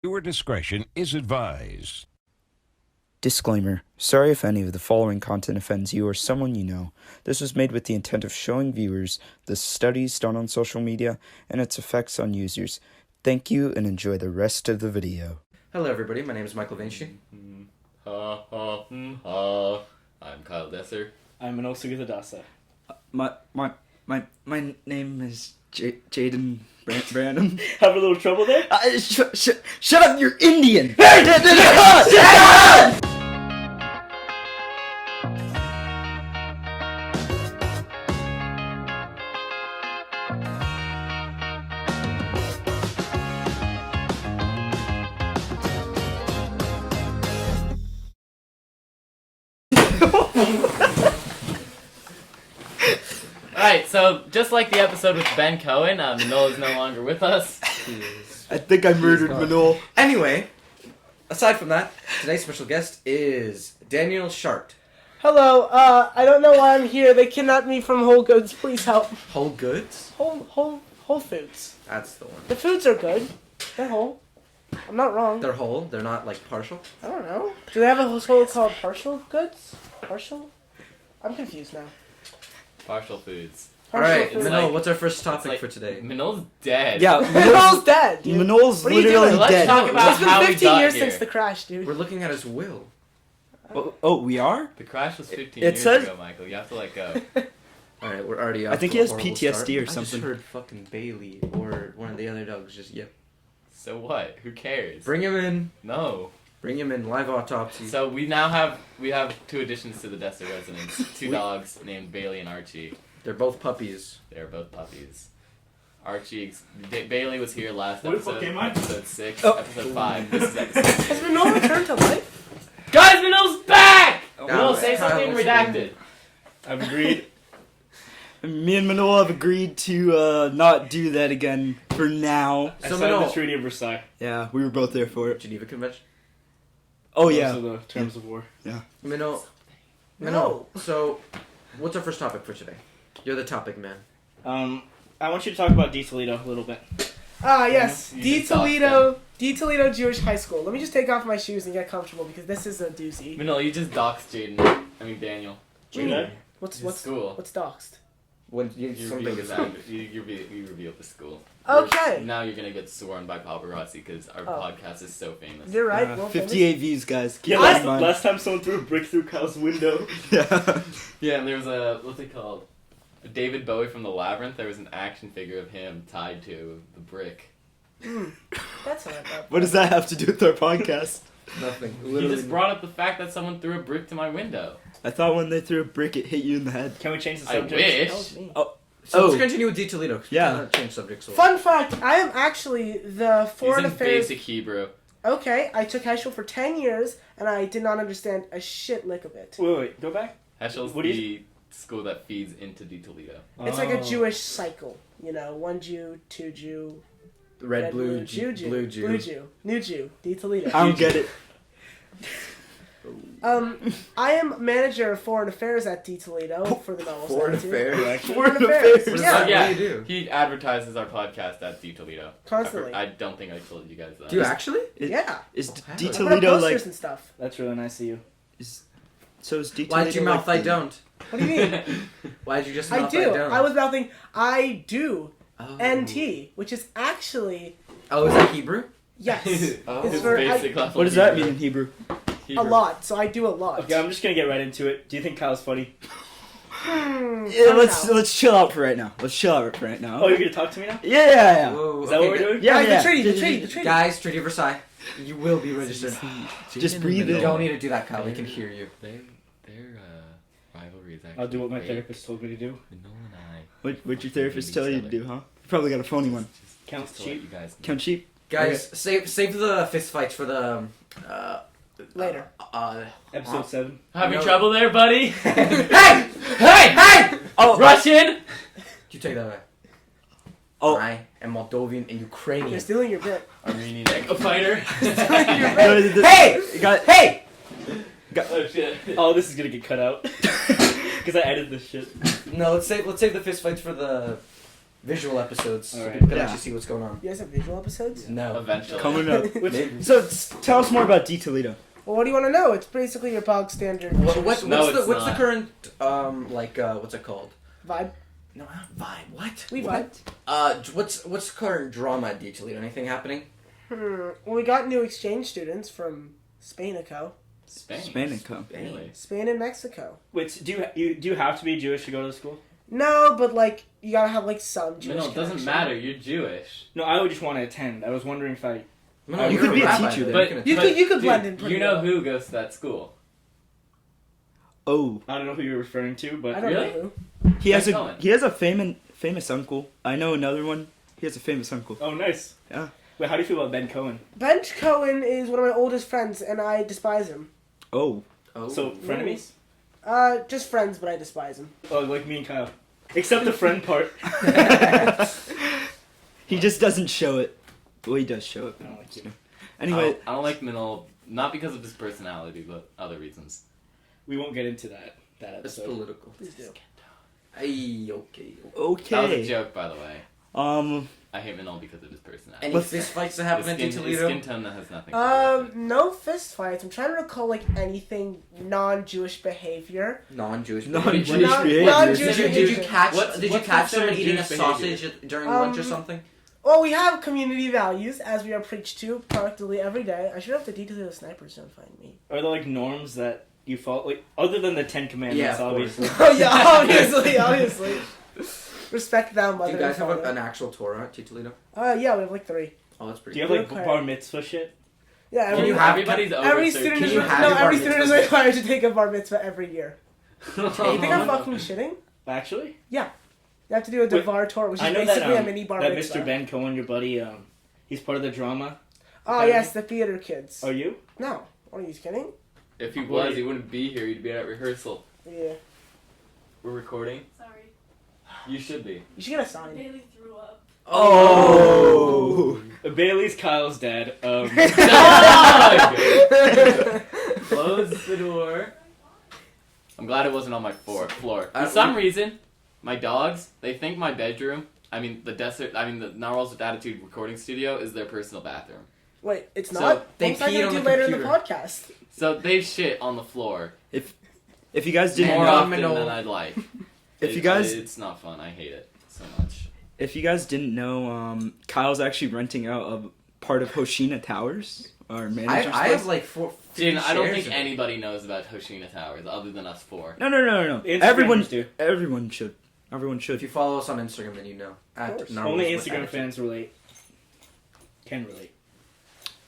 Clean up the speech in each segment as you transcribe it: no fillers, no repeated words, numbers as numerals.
Viewer discretion is advised. Disclaimer. Sorry if any of the following content offends you or someone you know. This was made with the intent of showing viewers the studies done on social media and its effects on users. Thank you and enjoy the rest of the video. Hello everybody, my name is Michael Vinci. I'm Kyle Desser. I'm Minol Sugatadasa. My name is Jaden Branham. Have a little trouble there? Shut up, you're Indian! Alright, so just like the episode with Ben Cohen, Minol is no longer with us. I think I murdered Minol. Anyway, aside from that, today's special guest is Daniel Shart. Hello, I don't know why I'm here. They kidnapped me from Whole Goods. Please help. Whole Goods? Whole Foods. That's the one. The foods are good. They're whole. I'm not wrong. They're whole, they're not like partial. I don't know. Do they have a store called Partial Goods? Partial? I'm confused now. Partial foods. Alright, Foods. Minol, like- what's our first topic like for today? Minol's dead. Yeah, Minol's dead, dude. Minol's What are you literally doing? Let's dead. talk about It's been how we 15 got years here. since the crash, dude. We're looking at his will. Oh, we are? The crash was 15 It years says- ago, Michael. You have to let go. Alright, we're already off I think to he a has horrible PTSD start. or I just something. heard fucking Bailey or one of the other dogs just yep. So what? Who cares? Bring him in. No. Bring him in. Live autopsy. So we now have two additions to the Desser residence. Two dogs named Bailey and Archie. They're both puppies. They're both puppies. Bailey was here last What the fuck episode. am I? Episode 6. Oh. Episode 5. This is episode 6. Has Minol returned to life? Guys, Minol's back! Now, Minol, say Kyle, something what's redacted. I've agreed. Me and Minol have agreed to not do that again for now. I So signed Minol- the Treaty of Versailles. Yeah, we were both there for it. Geneva Convention. Oh Those yeah. are the terms of war. Minol. No. So, what's our first topic for today? You're the topic man. I want you to talk about D. Toledo a little bit. Ah, yes. You D. just talked Toledo Jewish High School. Let me just take off my shoes and get comfortable because this is a doozy. Minol, you just doxed Jaden. I mean, Daniel. Did I? His What's school. doxed? When You something revealed, is the, you revealed the school. Okay. Now you're gonna get sworn by paparazzi because our Oh. podcast is so famous. You're right. Well, 58 views, guys. Keep Yeah, that in mind. last time someone threw a brick through Kyle's window. Yeah. Yeah, and there was what's it called? David Bowie from The Labyrinth. There was an action figure of him tied to the brick. That's not bad. What does that have to do with our podcast? nothing. He Literally. just brought up the fact that someone threw a brick to my window. I thought when they threw a brick, it hit you in the head. Can we change the I subject? wish. That was me. So let's Oh. continue with D. Toledo. 'Cause we Yeah. cannot change subjects. So Fun fact, I am actually the He's foreign in affairs... basic Hebrew. Okay, I took high school for 10 years, and I did not understand a shit lick of it. Wait, go back. Heschel's What do the school that feeds into D. Toledo. It's like a Oh. Jewish cycle. You know, 1 Jew, 2 Jew, red, blue, Jew, Jew, blue Jew. blue Jew, new Jew, D. Toledo. I don't get it. I am manager of foreign affairs at D. Toledo for the Meltdowns. Foreign Institute. affairs. Foreign What affairs. is Yeah. that? yeah, What do you do? he advertises our podcast at D. Toledo. Constantly. I don't think I told you guys that. Do you actually? Yeah. Is Wow. D I put up Toledo posters like? and stuff. That's really nice of you. So is D Toledo Why did you mouth like I don't? What do you mean? Why did you just I mouth do. I don't? I was mouthing I do Oh. NT, which is actually Oh, is that Hebrew? yes. Oh. It's It's for basic level What does that Hebrew. mean in Hebrew? a Hebrew. lot. So I do a lot. Okay, I'm just gonna get right into it. Do you think Kyle's funny? Yeah, let's chill out for right now. Let's chill out for right now. Oh, you're gonna talk to me now? Yeah. Whoa, Is that what we're doing? Yeah, Guys, yeah. the treaty, the treaty, the treaty. Guys, Treaty of Versailles. You will be registered. Just breathe You in. don't need to do that, Kyle. We can hear you. Their rivalry is actually I'll do what my great. therapist told me to do. Minol and I. What'd your therapist tell you to do, huh? You probably got a phony one. Counts Just to let cheap. you guys know. Count sheep. Guys, save the fist fights for the Later. Episode 7. Having No. trouble there, buddy? Hey! Hey! Oh, Russian! You take that away. Oh. I am Moldovan and You're Ukrainian. stealing your bit. Armenian echo fighter. No, Hey! Got, Hey! Oh shit. Oh, this is gonna get cut out. Because I edited this shit. No, let's save the fist fights for the visual episodes so Alright. people can Yeah. actually see what's going on. You guys have visual episodes? No. Eventually. Coming up. Maybe. So tell us more about D Toledo. Well, what do you want to know? It's basically your bog standard What's No, the it's what's the not. current what's it called? vibe. No, not vibe. What? We vibe. What's the current drama at D Toledo? Anything happening? Well, we got new exchange students from Spain and Spain. Really? Spain and Mexico. Wait, do you have to be Jewish to go to the school? No, but like you gotta have like some Jewish. No, it doesn't connection. matter. You're Jewish. No, I would just want to attend. I was wondering if I. No, You you're could be a rabbi, teacher though. there. But You could dude, blend in pretty You know well. who goes to that school? Oh, I don't know who you're referring to, but I don't Really? know who. he has Ben a Cohen. famous uncle. I know another one. He has a famous uncle. oh, nice. Yeah. Wait, how do you feel about Ben Cohen? Ben Cohen is one of my oldest friends, and I despise him. Oh, Oh. So frenemies? Just friends, but I despise him. Oh, like me and Kyle. Except the friend part. he just doesn't show it. Well, he does show it. I don't like you. Anyway, I don't like Minol, not because of his personality, but other reasons. We won't get into that That's episode. political. Please do. Ay, okay. That was a okay. joke, by the way. I hate Minol because of his personality. Any But- fist fights that happen at D His Toledo? skin tone that has nothing to do with it. No fist fights. I'm trying to recall like anything non-Jewish behavior. Non-Jewish. Non-Jewish Non- behavior. non-Jewish Did you behavior. catch? What's- Did you what's catch someone considered eating a Jewish sausage behavior? during lunch or something? Well, we have community values as we are preached to practically every day. I should have to detail the snipers don't find me. Are there like norms that you follow? Like, other than the Ten Commandments, Yeah, of course. obviously. Oh yeah, obviously. Respect them, Do mother you guys and have father. an actual Torah at T Toledo? Yeah, we have like 3. Oh, that's Do pretty. you have like Okay. bar mitzvah shit? Yeah, Can every, you have- Everybody's over every 13. student Can is you have no, your bar every student is mitzvah? required to take a bar mitzvah every year. You think I'm fucking shitting? Actually, You have to do a Wait, Devar Torah, which is I know basically that a mini bar that mitzvah. Mr. Ben Cohen, your buddy, he's part of the drama. Oh yes, the theater kids. Are you? No, what are you kidding? If he was, he wouldn't be here. He'd be at rehearsal. Yeah, We're recording. Sorry, You should be. you should get a sign. Bailey threw up. Oh. Bailey's Kyle's dad. Close the door. I'm glad it wasn't on my floor. For I- some reason, my dogs, they think my bedroom, the Narwhals Wit Attitude recording studio is their personal bathroom. Wait, it's So, not. they What was I peed gonna on do the later in the computer. podcast? So they shit on the floor If you guys didn't more know, often Phenomenal. than I'd like. If you guys- It's not fun. I hate it so much. if you guys didn't know, Kyle's actually renting out a part of Hoshina Towers, our manager's I place. have like 4. Dude, I don't shares think in it. anybody knows about Hoshina Towers other than us four. No. Instagrammers Everyone, do. everyone should. Everyone If should. you follow us on Instagram, then you know. At course. Narwhals Only Wit Instagram Attitude. fans relate. Can relate.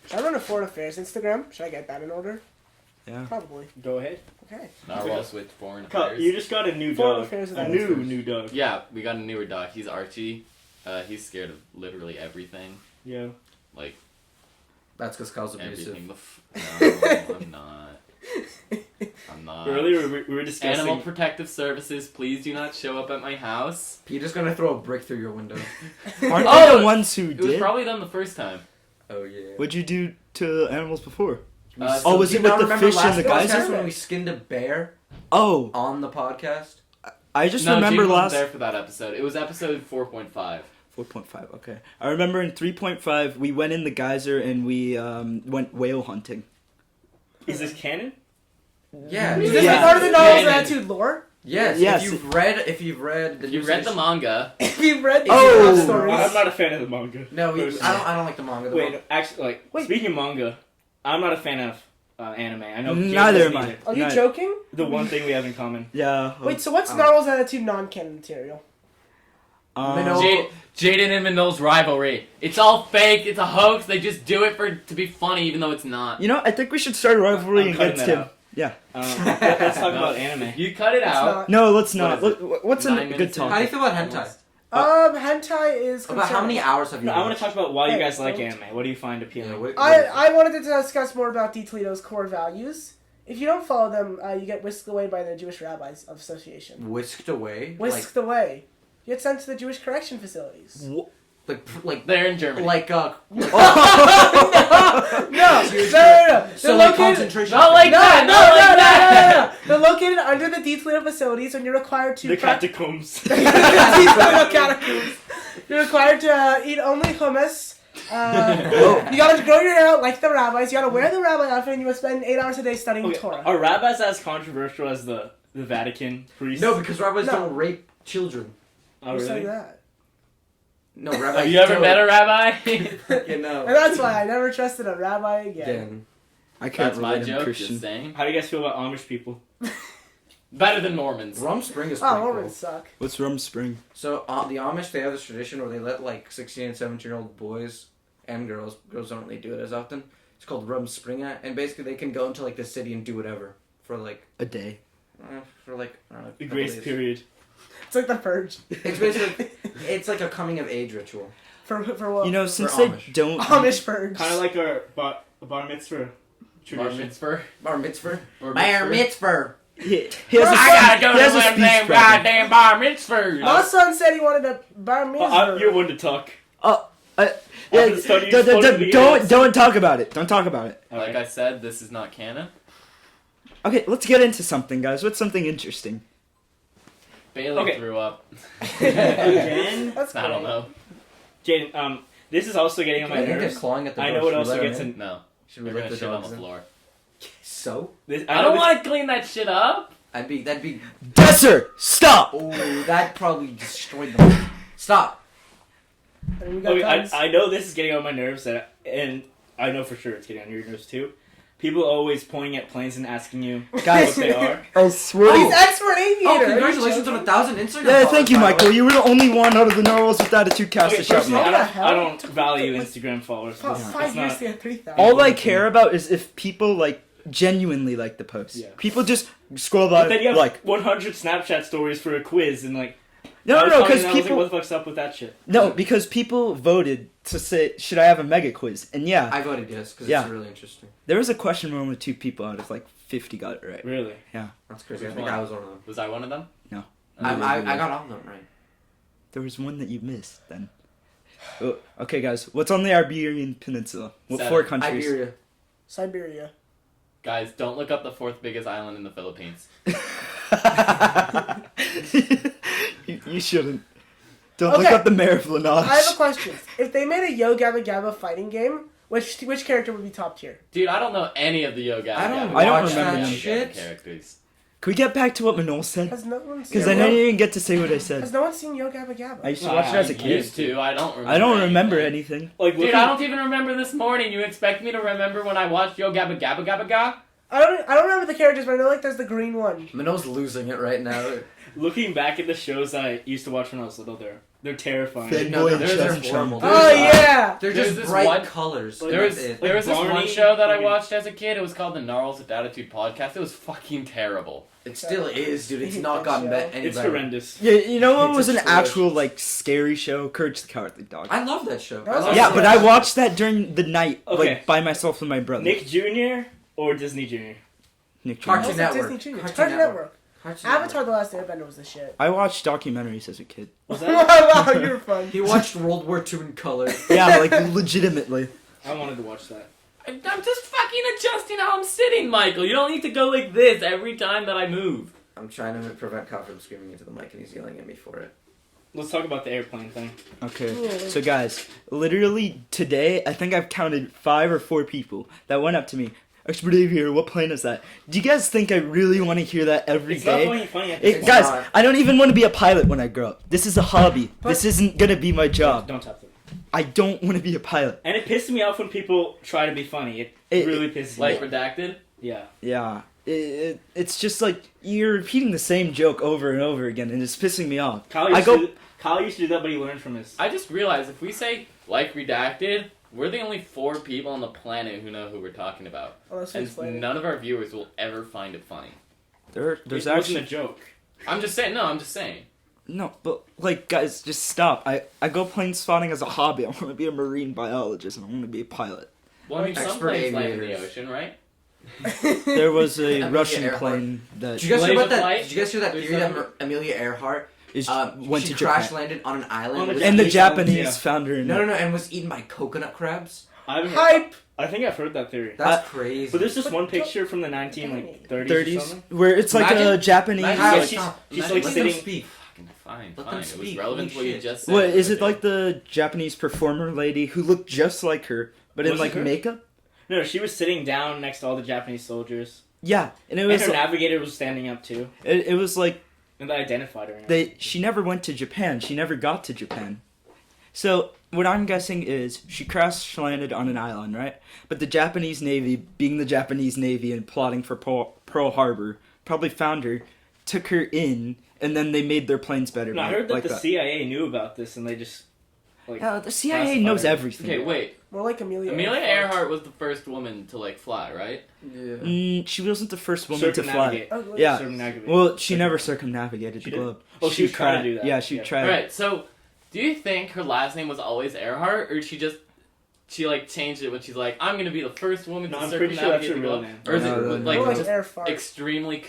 Should I run a foreign affairs Instagram? Should I get that in order? Yeah. Probably. Go ahead. Okay. Narwhals with foreign Kyle, affairs. you just got a new Foreign dog. affairs A with new dog. Yeah, we got a newer dog. He's Archie. He's scared of literally everything. Yeah. Like, That's because Kyle's abusive. everything. No, I'm not. I'm not. Earlier we were discussing. Animal Protective Services, please do not show up at my house. Peter's gonna throw a brick through your window. Aren't Oh, they the ones who It was did? probably done the first time. Oh yeah. What'd you do to animals before? Oh, was Do it you with not the remember fish and last the podcast geyser? when we skinned a bear Oh, on the podcast? I just no, remember Jake wasn't last there for that episode. It was episode 4.5. 4.5. Okay, I remember in 3.5 we went in the geyser and we went whale hunting. Is this canon? Yeah. Is this Yeah. part of the Narwhals Yeah. Attitude lore? Yes. Yes. If you've read the If you news read the issue- manga, If you've read Oh. these stories. I'm not a fan of the manga. No, personally. I don't like the manga. The Wait, manga- no, actually, like Wait. speaking of manga, I'm not a fan of anime. I know Jake Neither isn't am I. either. Are you Nice. joking? The one thing we have in common. Yeah. Wait, so what's Oh. Narwhals Attitude non-canon material? Minol- Jaden and Minol's rivalry. It's all fake. It's a hoax. They just do it to be funny, even though it's not. You know, I think we should start a rivalry I'm cutting against that him. out. Yeah. Let's talk No. about anime. You cut it It's out. not. No, let's not. What is What's a 9 good minutes in? How do you topic? feel about hentai? Hentai is About how many concerning. hours have you? No, I want watched? to talk about why you Hey, guys like don't- anime. What do you find appealing? Yeah, what- I wanted to discuss more about D. Toledo's core values. If you don't follow them, you get whisked away by the Jewish Rabbis of Association. Whisked away. Whisked away. You get sent to the Jewish correction facilities. Like They're in Germany. like No, They're so like located. concentration. Not like No, that. no, Not no, like no, that. no. They're located under the D. Toledo facilities, and you're required to The practice catacombs. the D. Toledo catacombs. You're required to eat only hummus. You gotta grow your hair out like the rabbis. You gotta wear the rabbi outfit, and you must spend 8 hours a day studying Okay, Torah. are rabbis as controversial as the Vatican priests? No, because rabbis No. don't rape children. Oh, Who said really? that? No, rabbis Have you ever don't. met a rabbi? Yeah, no. And that's why I never trusted a rabbi again. Again. I can't That's my relate. I'm joke. Christian. Just saying. How do you guys feel about Amish people? Better than Mormons. Rum Spring is pretty Oh, cool. Mormons suck. What's Rum Spring? So the Amish, they have this tradition where they let like 16 and 17-year-old boys and girls don't really do it as often. It's called Rum Springa, and basically they can go into like the city and do whatever for like A day. for like I don't know, The a couple grace days. period. It's like the purge. It's basically it's like a coming of age ritual. For what? You know, since For they Amish. don't. Amish purge. Kind of like our bar mitzvah Bar tradition. mitzvah. Bar mitzvah. Bar Bar mitzvah. mitzvah. He has a, I gotta go he has to a one speech damn problem. goddamn bar mitzvah. My son said he wanted a bar mitzvah. You're one to talk. Yeah, After the study, you're supposed to be don't talk about it. Don't talk about it. Like I said, this is not canon. Okay, let's get into something, guys. What's something interesting? Bailey Okay. threw up. Again? That's I don't great. know. Jaden, this is also getting on my I think they're nerves. clawing at the I door. know what Should we else let gets them in. No. Should we They're let gonna the shit on dogs the in? floor. So I don't want to clean that shit up. that'd be. Desser, stop! Oh, that probably destroyed them. Stop. And we got Okay, guns. I know this is getting on my nerves, and I know for sure it's getting on your nerves too. People always pointing at planes and asking you Guys. what they are. I swear. He's expert aviator. Oh, Are you congratulations on joking? 1,000 Instagram Yeah, followers, thank you, by the Michael. way. You were the only one out of the Narwhals with Attitude cast Okay, to shout personally, me. What the I hell? don't value Instagram followers. About It's 5 years not- to get 3,000. All I care about is if people like genuinely like the post. Yeah. People just scroll But by then you have like 100 Snapchat stories for a quiz, and like no, because I was people like, what the fuck's up with that shit? no, because people voted to say should I have a mega quiz, and yeah, I voted yes because Yeah. it's really interesting. there was a question where only 2 people out of like 50 got it right. Really? That's crazy. I Which think one? I was one of them. Was I one of them? No. I got all of them right. There was one that you missed then. Oh, okay, guys, what's on the Iberian Peninsula? What 7. 4 countries? Iberia. Siberia. Guys, don't look up the 4th biggest island in the Philippines. You shouldn't. Don't look Okay. up the mayor of Lanage. I have a question. If they made a Yo Gabba Gabba fighting game, which character would be top tier? Dude, I don't know any of the Yoga. I don't watch that them. shit. Characters. Can we get back to what Minol said? Has no one seen? Because I didn't even get to say what I said. Has no one seen Yo Gabba I Gabba? used to watch it as a I kid. used to. I don't remember. I don't remember anything. anything. Like, Dude, I don't even remember this morning. You expect me to remember when I watched Yo Gabba Gabba Gabba Ga? I don't remember the characters, but I know like there's the green one. Minow's losing it right now. looking back at the shows I used to watch when I was little, they're terrifying. Fan No, boy they're and chum horrible. chum. Oh yeah. They're There's just this bright one- colors. There was That's it. there was this Barney one show that I fucking- watched as a kid. It was called the Narwhals Wit podcast. It was fucking terrible. It still is, dude. It's hate not that gotten show. any It's better. horrendous. Yeah, you know what It's was an atrocious. actual like scary show? Courage the Cowardly Dog. I love that show. That was I love Yeah, it. but I watched that during the night, Okay. like by myself and my brother. Nick Jr. or Disney Jr. Nick Jr. Cartoon Also Network. Disney Junior. Cartoon Cartoon Network. Network. Cartoon Avatar: Network. The Last Airbender was the shit. I watched documentaries as a kid. Was wow, that? you're fun. He watched World War II in color. Yeah, like legitimately. I wanted to watch that. I'm just fucking adjusting how I'm sitting, Michael. You don't need to go like this every time that I move. I'm trying to prevent Kyle from screaming into the mic, and he's yelling at me for it. Let's talk about the airplane thing. Okay, Yeah. so guys, literally today, I think I've counted 5 or 4 people that went up to me. Expert Aviator, what plane is that? Do you guys think I really want to hear that every It's day? not funny. It's Guys, not. I don't even want to be a pilot when I grow up. This is a hobby. But- This isn't gonna be my job. Don't tap them. I don't want to be a pilot. And it pisses me off when people try to be funny. It It- really pisses Like me off. redacted. Yeah. Yeah, it's just like you're repeating the same joke over and over again, and it's pissing me off. Kyle used to do that, but he learned from his. I just realized if we say like redacted, we're the only 4 people on the planet who know who we're talking about, Unless we and explain it. none of our viewers will ever find it funny. There's it wasn't actually a joke. I'm just saying. No, I'm just saying. no, but like guys, just stop. I go plane spotting as a hobby. I want to be a marine biologist, and I want to be a pilot. Well, I mean, some Expert planes land in the aviators. ocean, right? There was a Amelia Russian Earhart. plane that Did you guys hear about Laser that? flight? Did you guys hear that There's theory that some- Amelia Earhart is she went to crash Japan, landed on an island? On a with- and the Japanese Japanese islands, found her in no, and was eaten by coconut crabs. Hype. I think I've heard that theory. That's crazy. But there's just But one don't- picture from the 1930s or 30s something. where it's like a Imagine- Japanese. Kyle, she's- stop. she's Let like them sitting- speak. Fine. Let them It was speak. relevant to what Holy you shit. just said. What is it Okay. like the Japanese performer lady who looked just like her, but in Was it like her? makeup? No, she was sitting down next to all the Japanese soldiers. Yeah, and it And was her navigator was standing up too. it was like And they identified her. she never went to Japan. She never got to Japan. So what I'm guessing is she crash landed on an island, right? But the Japanese Navy, being the Japanese Navy and plotting for Pearl Harbor, probably found her, took her in, and then they made their planes better. No, I heard that like the CIA knew about this and they just like. Yeah, the CIA classified knows her. everything. Okay, wait. More like Amelia. Amelia Earhart was the first woman to like fly, right? Yeah. She wasn't the first woman to fly. Circumnavigate. Oh, wait. Yeah. Circumnavigate. Well, she never circumnavigated She the did? globe. Oh, she was trying to do that. Yeah, she Yeah. tried. Right. So, do you think her last name was always Earhart, or she like changed it when she's like, I'm gonna be the first woman No, to I'm pretty sure that's circumnavigate her the real globe? name. Or is No, it no, like More like just air fart. extremely I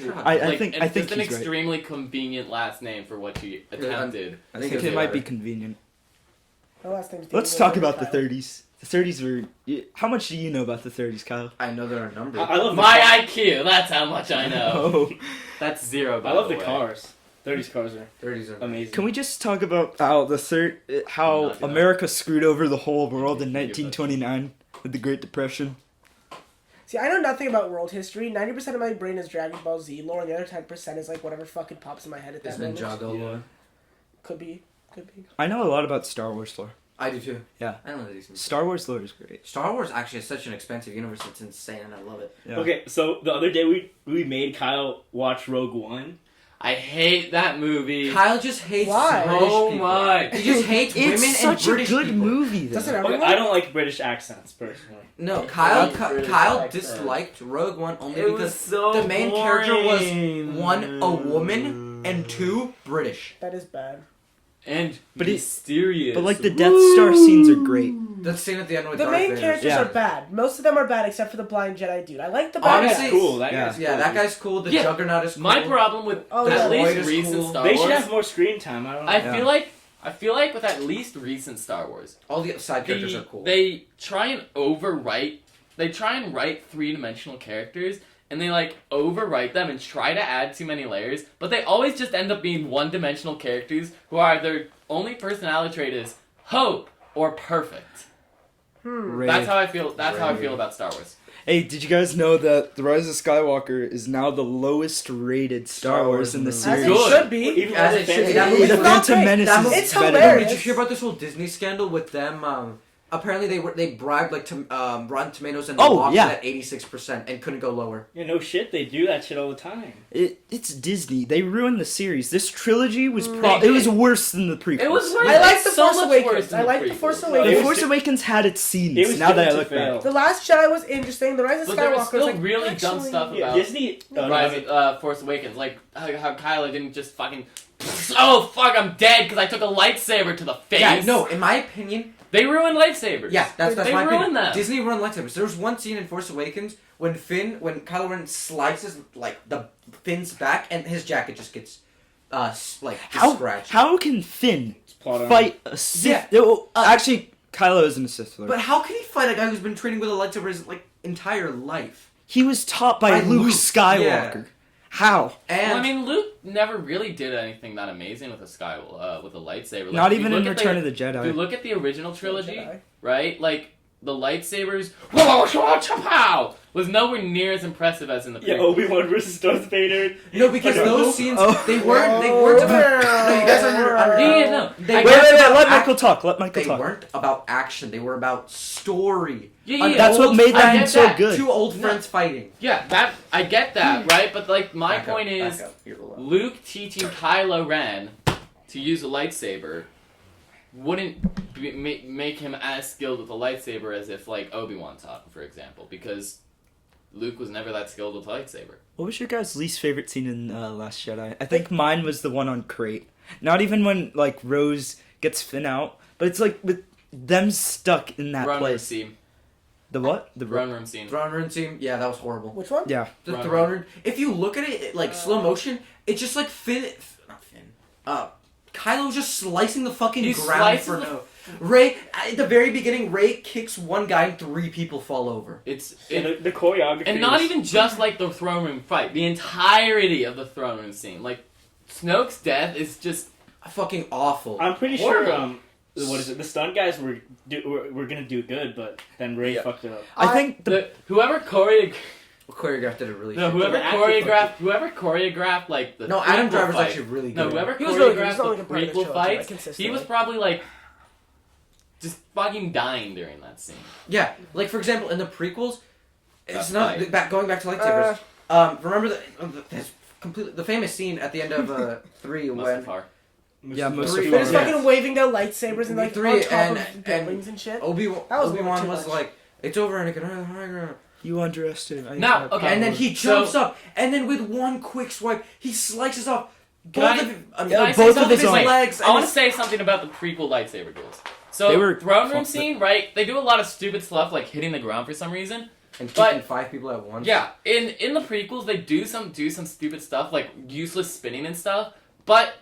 think just he's an right. extremely convenient last name for what she attempted. I I think think it's it might be better. convenient. Her last name's Let's David talk about the Kyle. 30s. The 30s were. How much do you know about the 30s, Kyle? I know there are numbers. I love the My car- IQ, that's how much I know. Oh. That's zero. By I love the the way. cars. 30s cars are 30s are amazing. Can we just talk about how I'm how not gonna- America screwed over the whole world in 1929 with the Great Depression? See, I know nothing about world history. 90% of my brain is Dragon Ball Z. Lore, and the other 10% is like whatever fucking pops in my head at Is that moment. Ninjago Yeah. lore. Could be. I know a lot about Star Wars lore. I do too. Yeah. I don't know these. Star Wars lore is great. Star Wars actually is such an expensive universe. It's insane, and I love it. Yeah. Okay, so the other day we made Kyle watch Rogue One. I hate that movie. Kyle just hates Why? British Oh people. my. He just hates women It's and such a British good people. movie, though. Doesn't Okay, everyone? I don't like British accents personally. No, I Kyle. like British Kyle accent. disliked Rogue One only It was because so the main character was boring. one, a woman, and two, British. That is bad. And But it- mysterious. But like the Death Star scenes are great. The scene at the end with The Darth main Vader. characters Yeah. are bad. Most of them are bad except for the blind Jedi dude. I like the bad Honestly, guys. Cool. That Yeah. guy's Yeah, cool. that guy's cool. The Yeah. Juggernaut is cool. My problem with Oh, at yeah. least Lloyd is recent cool. Star They Wars, should have more screen time. I don't know. I feel like with at least recent Star Wars, All the side characters are cool. they try and write three-dimensional characters, and they like overwrite them and try to add too many layers, but they always just end up being one-dimensional characters who are their only personality trait is hope or perfect. Ray. That's how I feel. That's how I Ray. feel about Star Wars. Hey, did you guys know that The Rise of Skywalker is now the lowest rated Star Wars in the movie. As series? it Good. should be. Even As though it the should be. fans- That The movie- It's not Phantom great. Menace That is movie- it's better. hilarious. Did you hear about this whole Disney scandal with them? Apparently they bribed like to Rotten Tomatoes and they Oh, lost yeah. it at 86% and couldn't go lower. Yeah, no shit. They do that shit all the time. It's Disney. They ruined the series. This trilogy was They it was did. worse than the prequels. It was worse. I like It's The so Force much Awakens. worse than I the like The prequels. Force No, The Awakens. it was Force di- Awakens had its scenes. it was Now that I doomed to look fail. back. The Last Jedi was interesting. The Rise of But there was Skywalker still was like, really actually, dumb stuff Yeah, about Disney. Rise of Force Awakens, like how Kylo didn't just fucking. Oh fuck! I'm dead because I took a lightsaber to the face. Yeah, no, in my opinion, They ruined lightsabers. yeah, that's They my ruined opinion. them. Disney ruined lightsabers. There was one scene in Force Awakens when Kylo Ren slices like the Finn's back and his jacket just gets just scratched. How can Finn It's plot armor. fight a Sith? Actually, Kylo isn't a Sith Lord. But how can he fight a guy who's been training with a lightsaber his entire life? He was taught by By Luke Luke, Skywalker. yeah. How? And Well, I mean, Luke never really did anything that amazing with with a lightsaber. Like, Not if you even in look at Return of the If you Jedi. look at the original trilogy, Jedi. right? Like the lightsabers, was nowhere near as impressive as in the Yeah, prequel. Obi-Wan versus Darth Vader. no, because Okay. those scenes Oh. they weren't about. No, you guys are under. Yeah, no. They Wait, weren't about let act- Michael talk. Let Michael They talk. weren't about action. They were about story. Yeah. That's what old made I them get so that. good. Two old No. friends fighting. Yeah, that I get that, right? But like my Back up, point is, back up. You're allowed. Luke teaching Kylo Ren to use a lightsaber wouldn't make him as skilled with a lightsaber as if like Obi-Wan taught him, for example, because Luke was never that skilled with a lightsaber. What was your guys' least favorite scene in Last Jedi? I think mine was the one on Crate. Not even when like Rose gets Finn out, but it's like with them stuck in that Throne room place. scene. The what? The Throne room scene. Throne room scene. Yeah, that was horrible. Which one? Yeah. The Throne throne room. If you look at it like slow motion, it's just like not Finn. Kylo's just slicing the fucking He ground slices for the- no. Ray at the very beginning, Ray kicks one guy and 3 people fall over. It's Yeah, it, the choreography. and not was- even just like the throne room fight. The entirety of the throne room scene, like Snoke's death, is just fucking awful. I'm pretty sure. Horrible. What is it? The stunt guys were gonna do good, but then Ray fucked it up. I think whoever choreographed did it really. no, shit. whoever choreographed like the No, Adam prequel Driver's fight- actually really good. No, whoever He was really good. He's choreographed not the like a part of the prequel trilogy, fights, like, consistently. he was probably like just fucking dying during that scene. Yeah, like for example, in the prequels, it's That not fight. going back to lightsabers. Remember the famous scene at the end of 3 when Mustafar. Yeah, Three- Mustafar. They're just Yeah. fucking waving their lightsabers and like 3 on top and- of buildings and shit. That was a little Obi-Wan too was much. like, it's over and it can the high ground. You underestimate. Now, okay. And then he So- jumps up, and then with one quick swipe, he slices off Can I- both Can Yeah, I say both of something? his Wait, legs. I want to say something about the prequel lightsaber duels. So, They were throne room fucked scene, right? They do a lot of stupid stuff like hitting the ground for some reason. and but- kicking 5 people at once. Yeah, in the prequels they do some stupid stuff like useless spinning and stuff, but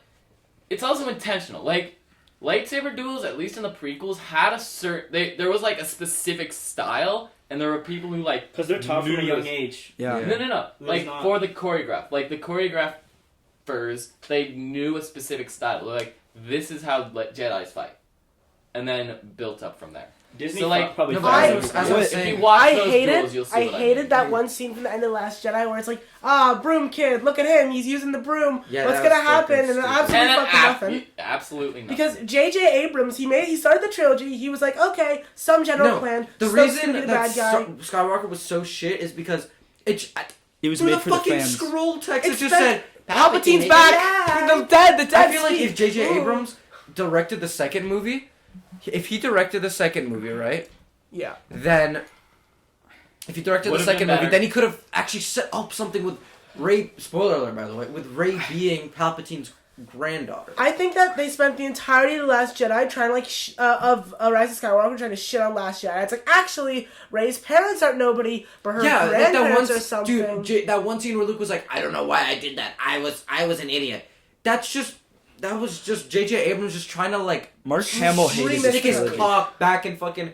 it's also intentional. Like lightsaber duels, at least in the prequels, had a certain there was like a specific style, and there were people who like Because they're taught from a knew young this. age. Yeah. Yeah. No. It Like was not. for the choreograph, like the choreographers, they knew a specific style. They're like, this is how Jedi's fight, and then built up from there. Disney So, like, probably. no, but I- as I was If you saying, watch I those hated, duels, you'll see I what hated mean. that one scene from the end of Last Jedi where it's like, broom kid, look at him, he's using the broom. Yeah, What's that gonna was happen? fucking And then stupid. absolutely And fucking nothing. absolutely nothing. Because J.J. Abrams, he started the trilogy. He was like, okay, some general plan. the Snoke's reason gonna be the that bad guy. Skywalker was so shit is because it It was through made the for the fucking fans. scroll text It's it just been- said Palpatine's is back. back. The dead. I feel like if speak. J.J. Ooh. Abrams directed the second movie, if he directed the second movie, right? Yeah. Then, if he directed the Would've second been movie, better. then he could have actually set up something with Rey. Spoiler alert, by the way, with Rey being Palpatine's granddaughter. I think that they spent the entirety of The Last Jedi trying to, like, of Rise of Skywalker trying to shit on Last Jedi. It's like, actually, Rey's parents aren't nobody, but her Yeah, like that grandparents one, are something. dude. That one scene where Luke was like, "I don't know why I did that. I was an idiot." That was just J.J. Abrams just trying to like Mark Hamill hated Remix this stick his trilogy. cock back in fucking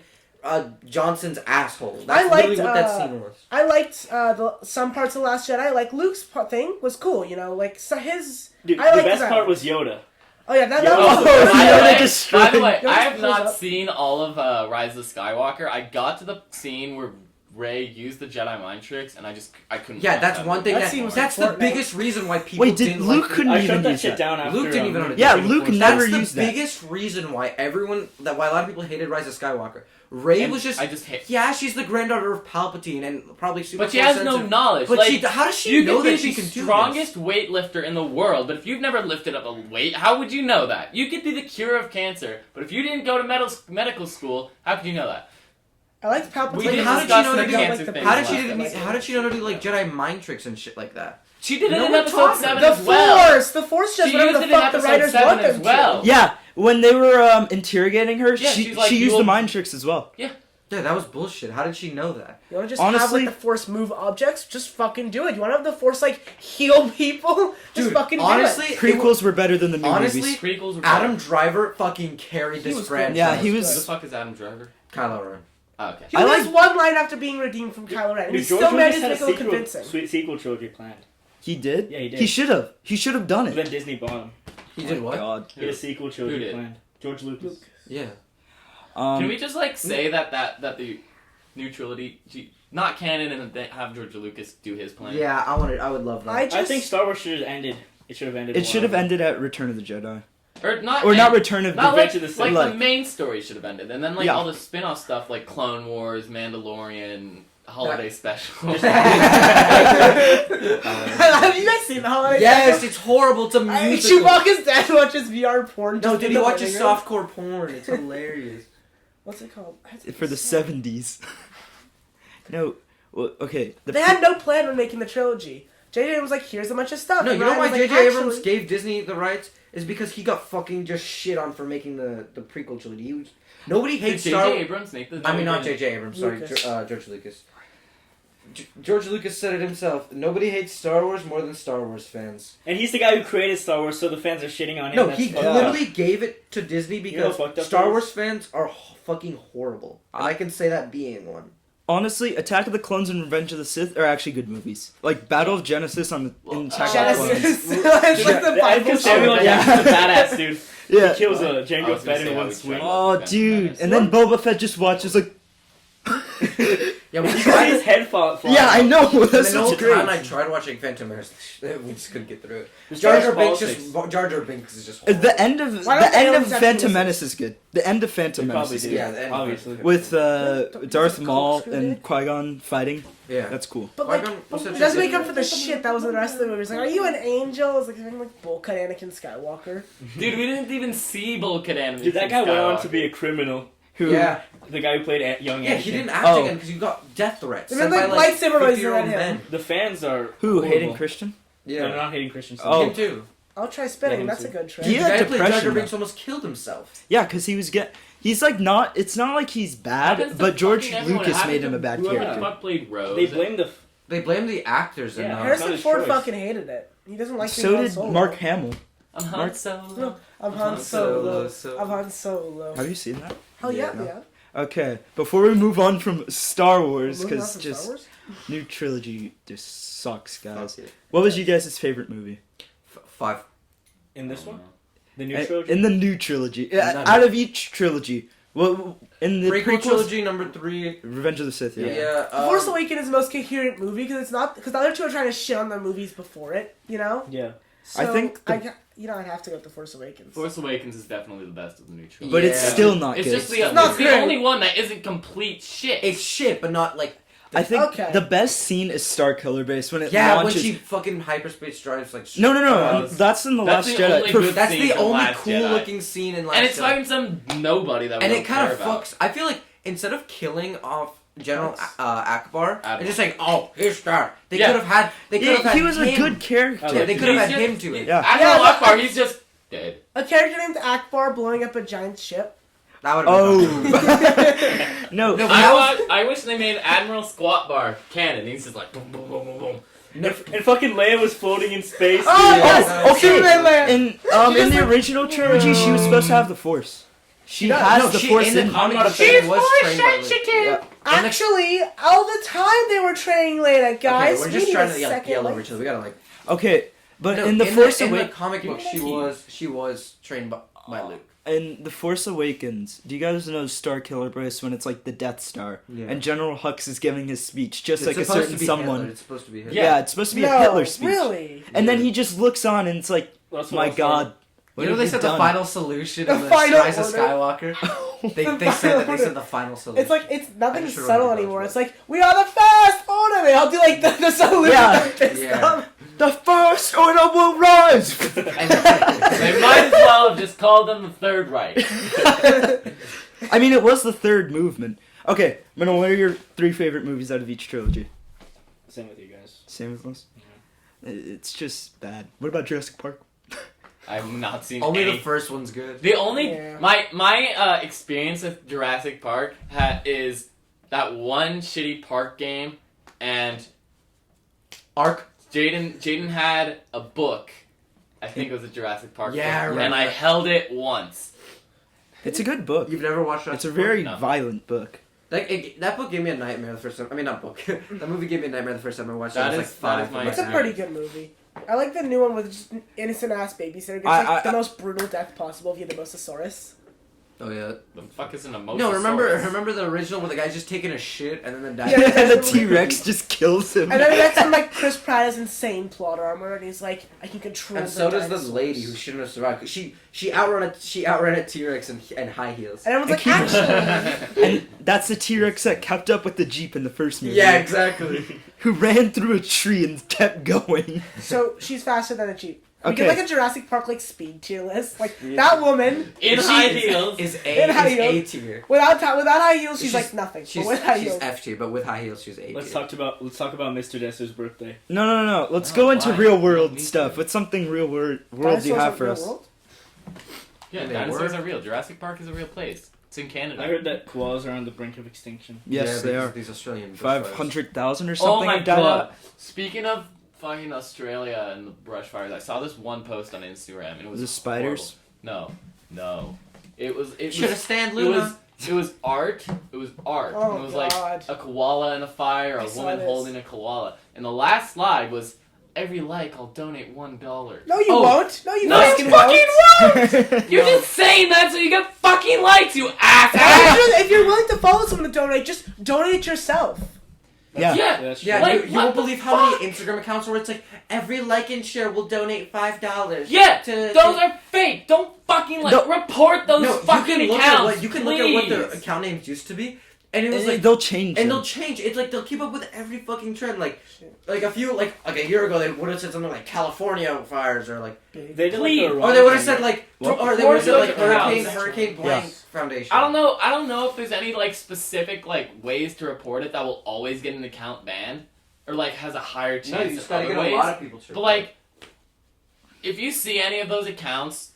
Johnson's asshole. I That's liked, literally what that scene was. I liked some parts of The Last Jedi. Like, Luke's thing was cool, you know? Like, so his... Dude, I the like best that. part was Yoda. Oh, yeah, that Yoda was... was the best. By the Yoda way, destroyed- by the way, Yoda I have pulls not up. seen all of Rise of Skywalker. I got to the scene where Rey used the Jedi mind tricks, and I couldn't. Yeah, watch that's that one movie thing. That scene was That's like the Fortnite. biggest reason why people Wait, did didn't Luke like. couldn't I even shut that use shit that? down after. Luke didn't even understand. Yeah, Taking Luke Force. never That's used the that. biggest reason why why a lot of people hated Rise of Skywalker. Rey And was just. I just hate. Yeah, she's the granddaughter of Palpatine and probably super. But she has no Force-sensitive. knowledge. But like, how does she you know can be that she the can do strongest weightlifter in the world, but if you've never lifted up a weight, how would you know that? You could be the cure of cancer, but if you didn't go to medical school, how could you know that? I liked Palpatine. We Like, didn't how did discuss she know the to do- cancer the thing How did last she episode. didn't? How did she know to do like Jedi mind tricks and shit like that? She did it No in one episode taught her. 7 The as well. Force! The Force does She whatever used the it in fuck the episode writers 7 want them as well. to. Yeah, when they were interrogating her, Yeah, she she's like, she used "You'll-" the mind tricks as well. Yeah, that was bullshit. How did she know that? You wanna just have, Honestly- like, the Force move objects? Just fucking do it. You wanna have the Force, like, heal people? Just Dude, fucking honestly, do it. Prequels were better than the new Honestly, movies. Prequels were Adam better. Driver fucking carried He this was franchise. Yeah, he Who was- the fuck is Adam Driver? Kylo Ren. Oh, okay. He I has like- one line after being redeemed from Kylo Ren, and he Dude, George still Lucas managed to had a make it look convincing. sweet sequel trilogy planned. He did. Yeah, he did. He should have. He should have done But it. then Disney bought him. He did what? God. He had a sequel trilogy did? planned. George Lucas. Yeah. Can we just like say that the new trilogy, not canon, and then have George Lucas do his plan? Yeah, I would love that. I I think Star Wars should have ended. It should have ended. It should have while- ended at Return of the Jedi, Or not. or not end- Return of Not the. like, Revenge of the like Sith. the main story should have ended, and then like Yeah. all the spin-off stuff like Clone Wars, Mandalorian, Holiday Special. Have you guys seen the holiday? Yes, it's horrible. It's a musical. Chewbacca's dad watches VR porn. No, just dude, in he the watches living room. softcore porn. It's hilarious. What's it called? For the 70s. No, well, okay. They had no plan when making the trilogy. JJ was like, "Here's a bunch of stuff." No, And you know Ryan why was like, J.J. Abrams "Actually-" gave Disney the rights is because he got fucking just shit on for making the prequel trilogy. Nobody Did hates J.J. Star. Abrams make the? I mean, not J.J. Abrams. Sorry, Lucas. George Lucas. George Lucas said it himself. Nobody hates Star Wars more than Star Wars fans. And he's the guy who created Star Wars, so the fans are shitting on him. No, That's he fucked up. literally gave it to Disney You know because how fucked up Star that Wars is? fans are fucking horrible. And I can say that being one. honestly, Attack of the Clones and Revenge of the Sith are actually good movies. Like Battle of Genesis in Attack of the Clones. Genesis. It's like the Bible Samuel story. Jackson's a badass dude. Yeah. He kills I Jango was gonna Fett say in I one would swing. try. Oh, dude. And then Boba Fett just watches like. Yeah, we You tried see his head fall. Yeah, I know. That's the whole what's great. time I tried watching Phantom Menace, we just couldn't get through it. There's Jar too Jar much Binks politics. Jar Jar Binks is just The end of Why don't the end they of always have Phantom to Menace is good. The end of Phantom They Menace probably is do. good. Yeah, the end of Obviously. With Darth Maul corkscrew and dick? Qui-Gon fighting. Yeah. That's cool. But like, Qui-Gon was such it a doesn't good- make up for the shit that was in the rest of the movies. Like, are you an angel? It's like fucking like bull cut Anakin Skywalker. Dude, we didn't even see Bulkhead Anime. Dude, that guy went on to be a criminal. Who? Yeah. The guy who played young Yeah, Anakin. he didn't act Oh. again because you got death threats. And then, sent by, like, lightsaber noises 50-year-old at him. men. The fans are Who? horrible. Hayden Christian? Yeah. No, they're not hating Christian. Oh. Him too. I'll try spinning. Yeah, That's a him good trick. He The had guy who played Jar Jar depression, Binks though. almost killed himself. Yeah, because he's like not. It's not like he's bad, but George Lucas made him a bad Whoever the character. fuck played Rose? They blame the. They blame the actors and Yeah. not. Harrison his Ford choice. fucking hated it. He doesn't like being So Han did Solo. Mark Hamill. I'm Han Mark- Solo. I'm Han Solo. I'm Han Solo. Have you seen that? Oh yeah, Yeah. yeah. Okay, before we move on from Star Wars, Moving on because from just Star Wars? new trilogy just sucks, guys. Fuck it. What was you guys' favorite movie? 5. In this one? The new trilogy? In the new trilogy, None. out of each trilogy. Well, in the Prequel prequels, trilogy number 3. Revenge of the Sith. Yeah. Yeah. Force Awakens is the most coherent movie because it's not because the other two are trying to shit on the movies before it. You know. Yeah. I So think the- I'd have to go with the Force Awakens. Force Awakens is definitely the best of the new trilogy. But it's Yeah. still not It's good. just the, It's not it's the great. only one that isn't complete shit. It's shit, but not like. I think Okay. the best scene is Star Killer Base when it Yeah, launches. when she fucking hyperspace drives like. No, Uh, that's in the that's Last the Jedi. only good That's scene the from only Last cool Jedi. looking scene in Last And it's Jedi. fucking some nobody that we And don't it kind care of about. fucks. I feel like instead of killing off General Akbar, Admiral. they're just like, oh, here's Star. They Yeah. could have had. They could have Yeah, had he was a him. good character. I Yeah, like they it. could have had He's him just- to it. Yeah. Admiral Yeah, Akbar, he's just dead. A character named Akbar blowing up a giant ship. That would have been Oh no! No, but that was- I wish they made Admiral Squat Bar canon. He's just like boom, boom, boom, boom, boom. And fucking Leia was floating in space. Oh, yes. okay. Superman Leia. In the original trilogy, she was supposed to have the Force. She does. has No, the she- Force in the in. comic I'm not a book, she fan. was trained by Luke. Yeah. Actually, all the time they were training Leia, guys. Okay, we're We just need trying a to second yell over light- each other. We gotta like. Okay, but No, in the Force in the Awakens, comic book, Give she me a key. was trained by Luke. in the Force Awakens, do you guys know Star Killer Base when it's like the Death Star Yeah. and General Hux is giving his speech, just It's like a supposed certain to be someone. Hitler. It's supposed to be Hitler. Yeah, it's supposed to be No, a Hitler speech. really. And then he just looks on and it's like, That's my what God. What You know have they we said done? the final solution The in the final Rise of order. Skywalker. They The said final that they order. said the final solution. It's like it's nothing I just subtle remember anymore. those It's like we are the first order. They all do like the salute. Yeah. Yeah. The First Order will rise! And They might as well have just called them the Third Reich. I mean, it was the third movement. Okay, Minol, what are your 3 favorite movies out of each trilogy? Same with you guys. Same with us? It's just bad. What about Jurassic Park? I've not seen only any. the first one's good. The only Yeah. my experience with Jurassic Park is that one shitty park game, and Arc. Jaden had a book. I think it was a Jurassic Park Yeah, I book, remember and I that. held it once. It's a good book. You've never watched It's a Jurassic very No. violent book. That book gave me a nightmare the first time. I mean, not book. That movie gave me a nightmare the first time I watched it. That I was is- like that 5. is my It's a pretty good movie. I like the new one with just an innocent ass babysitter. It's like the most brutal death possible if you had the Mosasaurus. Oh yeah. The fuck is an emotion? No, remember the original where the guy's just taking a shit and then the dad. Yeah. And the T-Rex just kills him. And then the next time, like Chris Pratt has insane plot armor, and he's like, I can control. And the so does the dinosaurs. lady who shouldn't have survived. 'Cause she outran a T-Rex and high heels. And everyone's like, And actually, And that's the T-Rex that kept up with the Jeep in the first movie. Yeah, exactly. Who ran through a tree and kept going. so she's faster than a Jeep. We Okay. get like a Jurassic Park like speed tier list. Like that woman in high heels. Is In high A heels. tier. without high heels, she's She's- like nothing. She's, But with high she's heels, F tier, but with high heels she's A tier. Let's talk about Mr. Desser's birthday. No. Let's Oh, go into why? real world Me stuff. too. What's something real world you Dinosaurs have are for real us? world? Yeah, They dinosaurs were. are real. Jurassic Park is a real place. It's in Canada. I heard that koalas are on the brink of extinction. Yes, they are. These Australian bushfires. 500,000 or something. Oh my have died god! out. Speaking of fucking Australia and the brush fires, I saw this one post on Instagram and it was Was it spiders? horrible. No. It was. It Should have was. stand It Luna. was. It was art. It was art. Oh, It was God. like a koala in a fire, I a saw woman this. holding a koala. And the last slide was, every like, I'll donate $1. No, you Oh, won't. No, you No, fucking you won't. fucking won't! You're just saying that so you get fucking likes, you ass! If you're willing to follow someone to donate, just donate yourself. Yeah. Yeah. That's Yeah, Like, you what won't the believe how fuck? many Instagram accounts where it's like, every like and share will donate $5. Yeah, to, those are fake. Don't fucking report those no, fucking you can accounts. look at what you can look at what their please. account names used to be, and it was And like they'll change. and them. they'll change. It's like they'll keep up with every fucking trend. Like a few like a year ago they would have said something like California fires or like They did Please. like a or they would have said like What? or they would have said like Report those Hurricane Blank Yeah. Foundation. I don't know if there's any like specific like ways to report it that will always get an account banned or like has a higher chance. No, you just than gotta other get a ways. lot of people to But like, if you see any of those accounts,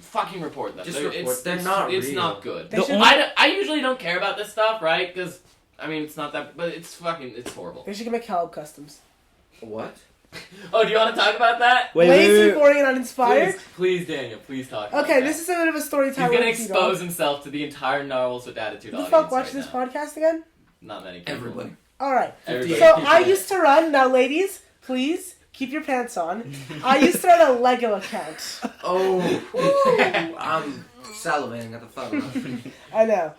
fucking report them. Just They're- report. They're not It's real. not good. They The should, only- I usually don't care about this stuff, right? Because I mean, it's not that, but it's horrible. they should make Caleb customs. What? Oh, do you want to talk about that? Lazy, boring, and uninspired. Please, Daniel, please talk. About Okay, that. this is a bit of a story He's time. gonna with you, expose dog. himself to the entire Narwhals Wit attitude Who the audience fuck watches right this now. podcast again? Not many people. Everybody. All right. Everybody. So I used to run. Now, ladies, please keep your pants on. I used to run a Lego account. Oh, I'm salivating at the thought of that. I know.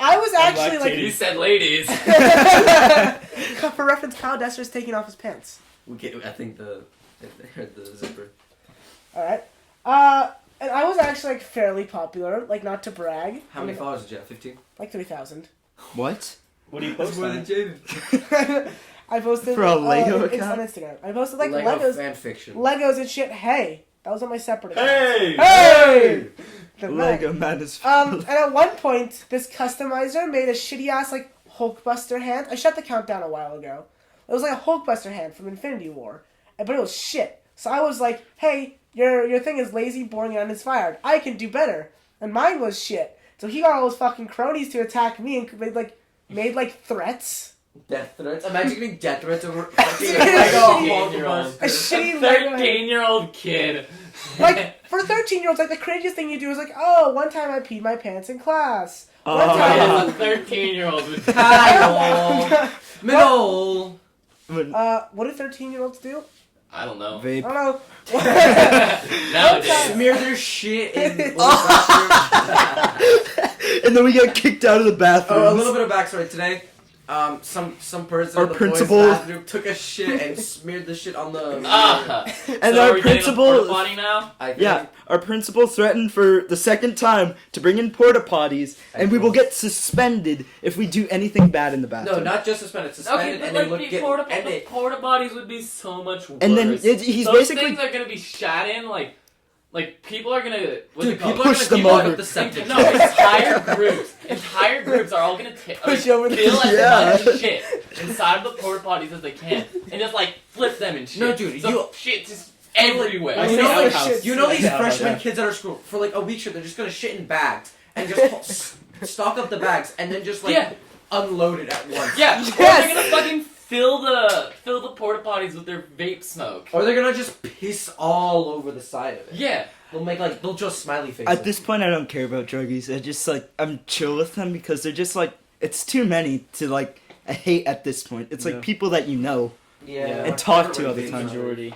I was actually like. You said ladies. For reference, Kyle Desser's taking off his pants. I think the zipper. All right. And I was actually like fairly popular. Like, not to brag. How many followers did you have? 15? Like 3,000. What? What do you post on? Jaden. I posted For a Lego it's account? on Instagram. I posted like Lego Legos, fan fiction. Legos and shit. Hey, that was on my separate account. Hey! Hey! The Lego man is. And at one point, this customizer made a shitty ass like Hulkbuster hand. I shut the count down a while ago. It was like a Hulkbuster hand from Infinity War, but it was shit. So I was like, "Hey, your thing is lazy, boring, and uninspired. I can do better." And mine was shit. So he got all those fucking cronies to attack me and made threats. Death threats. Imagine getting death threats over Yeah, fucking Lego. A shitty Lego hand. 13-year-old kid. Like for 13-year-olds, like the craziest thing you do is like, "Oh, one time I peed my pants in class." One Oh, time. Yeah, a 13-year-old would. Kyle. Minol. What do 13-year-olds do? I don't know. I Vape. don't know. Nowadays. Smear their shit in little And then we get kicked out of the bathroom. Oh, a little bit of backstory today. Some person Our in the principal- boys' bathroom took a shit and smeared the shit on the. And So our we're getting a principal- porta potty now? I think. Yeah, our principal threatened for the second time to bring in porta potties, and we will get suspended if we do anything bad in the No, bathroom. not just suspended. Okay, Suspended, but and like they would the get. porta And they, potties would be so much worse. And then he's Those basically things are gonna be shat in like people are gonna what's dude, it called? people are Push gonna them keep over. up the septic. No, entire groups are all gonna Push over the- fill as Yeah. much shit inside the porta potties as they can and just like flip them and shit. No, dude, so you- shit just everywhere. I You say know, like, outhouse. you know these Yeah, freshman yeah. kids at our school for like a week straight, they're just gonna shit in bags and just stock up the bags and then just like Yeah. unload it at once. Yeah, Yes. or they're gonna fucking fill the porta potties with their vape smoke. Or they're gonna just piss all over the side of it. Yeah. They'll just smiley faces. At this point, I don't care about druggies. I just I'm chill with them because they're just it's too many to I hate at this point. It's Yeah. people that you know, yeah, and talk to everybody other thinks times. Majority.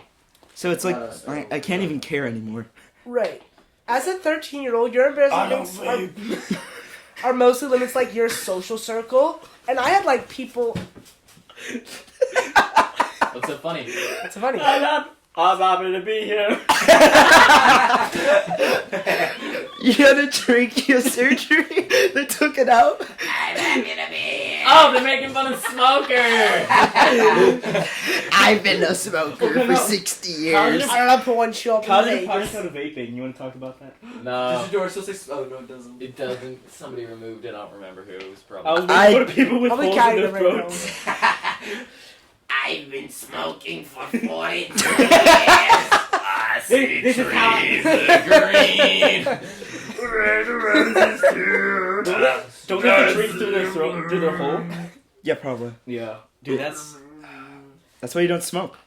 so it's I can't even care anymore. Right. As a 13-year-old, your embarrassing things are mostly limits like your social circle. And I had people. What's so funny? It's funny. I'm happy to be here. You had a trachea surgery. They took it out. Oh, they're making fun of smokers! I've been a smoker Okay, for no. 60 How years. did I don't know, put one show up How in did you Vegas. podcast out of vaping? You want to talk about that? No. Does your door still say? Oh no, it doesn't. It doesn't. Somebody removed it. I don't remember who. It was I was probably. making fun of people with I'll be holes in carrying their the right throats. I've been smoking for 42 years. This is how. green. Don't get the trees through their throat, through their hole. Yeah, probably. Yeah, dude, that's. That's why you don't smoke.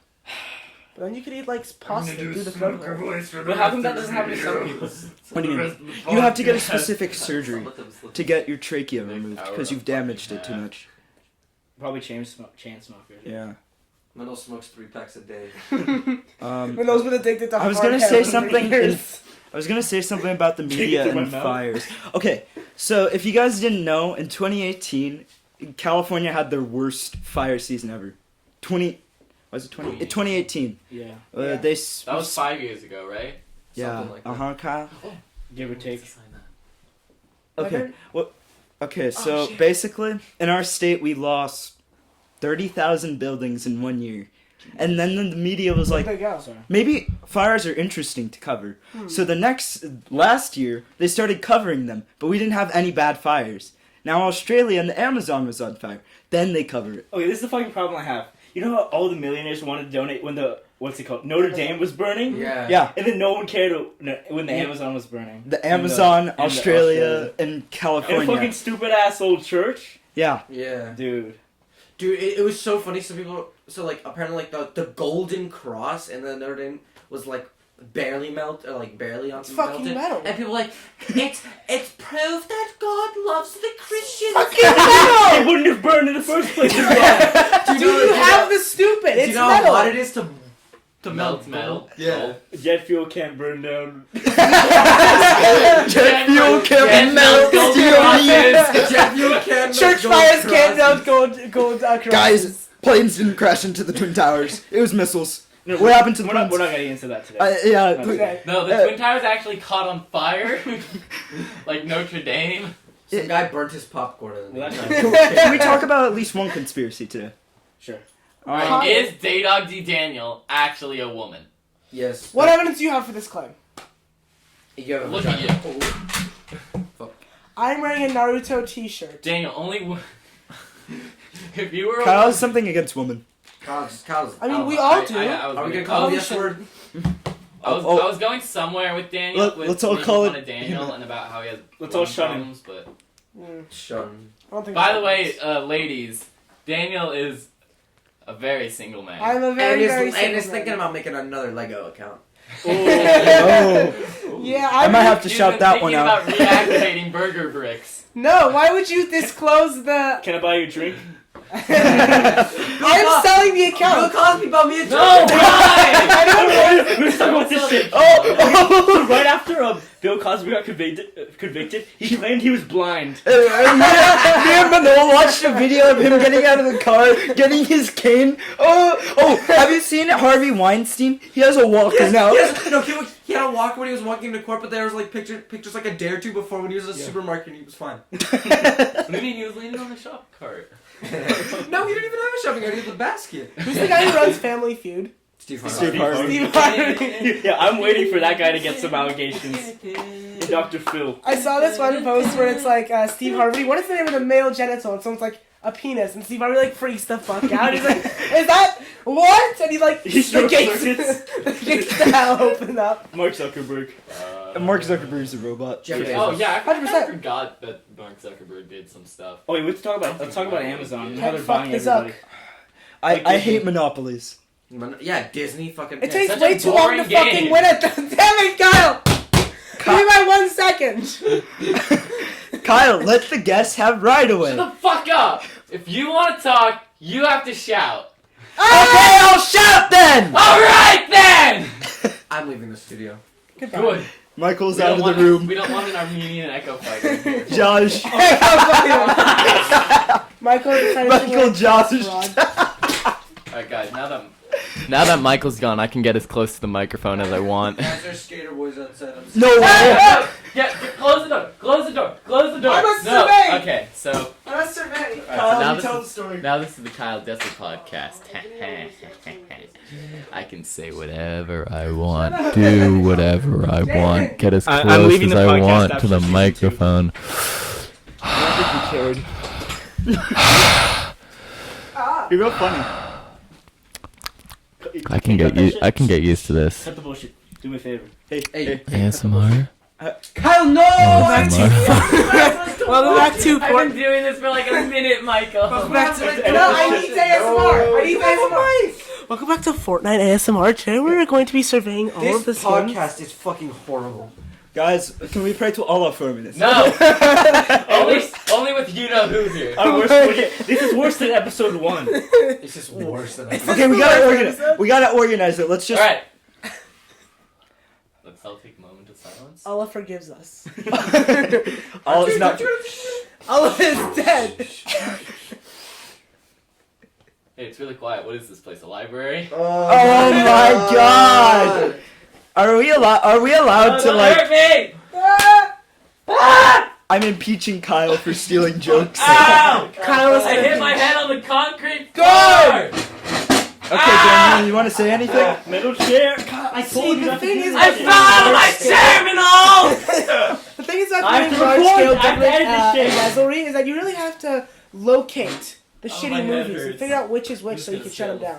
But then you could eat like pasta through the throat hole. But how come that doesn't happen to some people? What do you mean? You have to get a specific surgery to get your trachea removed because you've damaged it too much. Probably chain smokers. Yeah. Minol smokes 3 packs a day. When those been addicted to I was hard gonna say heroin for something. years. I was gonna say something about the media Take it to and my mouth. fires. Okay, so if you guys didn't know, in 2018, California had their worst fire season ever. 2018. Yeah. Yeah. They. That was 5 years ago, right? Yeah. Something like that. Kyle. Give or take. Okay. Well. Okay. Oh, So shit. basically, in our state, we lost 30,000 buildings in 1 year, and then the media was Where'd like, they go? Sorry. maybe fires are interesting to cover. So last year, they started covering them, but we didn't have any bad fires. Now Australia and the Amazon was on fire. Then they cover it. Okay, this is the fucking problem I have. You know how all the millionaires wanted to donate when the Notre Dame was burning? Yeah. Yeah. And then no one cared when the Amazon was burning. The Amazon, and Australia, and And a California. fucking stupid ass old church? Yeah. Yeah. Dude. Dude, it was so funny. Some people, so like apparently like the golden cross in the Notre Dame was like barely barely on fucking melted. metal. And people were like, it's proof that God loves the Christians. It wouldn't have burned in the first place. Do Do you have the stupid? Do It's you know metal. how hot it is to Melt metal. Yeah. Jet fuel can't burn down. Jet fuel can melt gold steel. crosses. Jet fuel can Church gold fires can't crosses. melt gold crosses. Guys, planes didn't crash into the Twin Towers. It was missiles. No, What happened to the we're not planes? getting into that today. Yeah. Okay. No, the Uh, Twin Towers actually caught on fire. Like Notre Dame. Some guy burnt his popcorn in the Well, that's Can we talk about at least one conspiracy today? Sure. All right. Hi. Is Daydog D. Daniel actually a woman? Yes. What evidence do you have for this claim? You have a Look at vagina. I'm wearing a Naruto t-shirt. Daniel, if you were a Kyle has something against women. Kyle's. I mean, we all do. I was Are we gonna gonna call the Oh, S shit. word? I was going somewhere with Daniel. Let's all call making it- fun of Daniel and about how he has. Let's all shun him. problems, but Shun. I don't think by that the way, works. ladies, Daniel is a very single man. I'm a And very, very is single thinking man. about making another Lego account. Oh. Yeah, I might have to He's shout been that one thinking out. about reactivating burger bricks. No, why would you disclose the... Can I buy you a drink? I'm selling the Bill account. Cosby bought me a No, job. why? We were talking about this shit. Oh. So right after Bill Cosby got convicted, he claimed he was blind. Me and Minol watched a video of him getting out of the car, getting his cane. Oh, have you seen it? Harvey Weinstein? He has a walker now. Yes, no, he had a walker when he was walking into court, but there was like pictures like a day or two before when he was at a supermarket and he was fine. What do you mean he was leaning on the shop cart? No, he didn't even have a shopping cart. He had the basket. Who's the guy who runs Family Feud? Steve Steve Harvey. Steve Harvey. Yeah, I'm waiting for that guy to get some allegations. Dr. Phil. I saw this one post where it's like, Steve Harvey, what is the name of the male genital? And someone's like, a penis. And Steve Harvey like freaks the fuck out. He's like, is that what? And he's like, He the short gates, circuits. the gates to hell open up. Mark Zuckerberg. Mark Zuckerberg's a robot. Jeff Bezos. Oh yeah, I 100%. forgot that Mark Zuckerberg did some stuff. Oh wait, let's talk about Amazon and how Can't they're fuck buying this everybody. up. I hate monopolies. Yeah, Disney fucking. It yeah, takes such way a too long to boring fucking game. win it. Damn it, Kyle! Give me my 1 second. Kyle, let the guests have right away. Shut the fuck up! If you want to talk, you have to shout. Okay, I'll shout then! Alright then! I'm leaving the studio. Goodbye. Good. Michael's We out don't of want- the room. We don't want an Armenian echo fighter in here. Josh. Michael, Michael Josh. Alright guys, now that Michael's gone, I can get as close to the microphone as I want. Guys, there's skater boys outside. I'm No way. Yeah, close the door! Close the door! Close the door! I'm a No! survey! Okay, so Let's survey. now this tell is- the story. Now this is the Kyle Dessler podcast. I can say whatever I want, do whatever I want, get as I'm close leaving as the I podcast want to after the season 2. microphone. I don't think you cared. You're real funny. I can get used to this. Cut the bullshit. Do me a favor. Hey, Hey. ASMR. Kyle, no! ASMR. Welcome back to I've been doing this for like a minute, Michael. Welcome back to no, I need ASMR. I need ASMR. Welcome Welcome back to Fortnite ASMR. Today we're going to be surveying all of the This skins. podcast is fucking horrible. Guys, can we pray to Allah for a minute? No! only with you know who here. Our worst, okay, this is worse than episode 1. It's just worse than I Okay, we gotta organize it. Let's just. Alright. Let's all take a moment of silence. Allah forgives us. Allah is not. Allah is dead. Hey, it's really quiet. What is this place? A library? Oh my God! Are we allowed to Don't like? hurt me! I'm impeaching Kyle for stealing jokes. Ow! Kyle is I hit my head on the concrete floor! Okay, Daniel, you want to say anything? Metal chair. I told you the not to thing do is- that I shit. found my terminal! The thing is that I have playing to large record. scale I have to edit this shit. rivalry is that you really have to locate the Oh, my shitty head movies and hurts. figure out which is which so you can shut them down.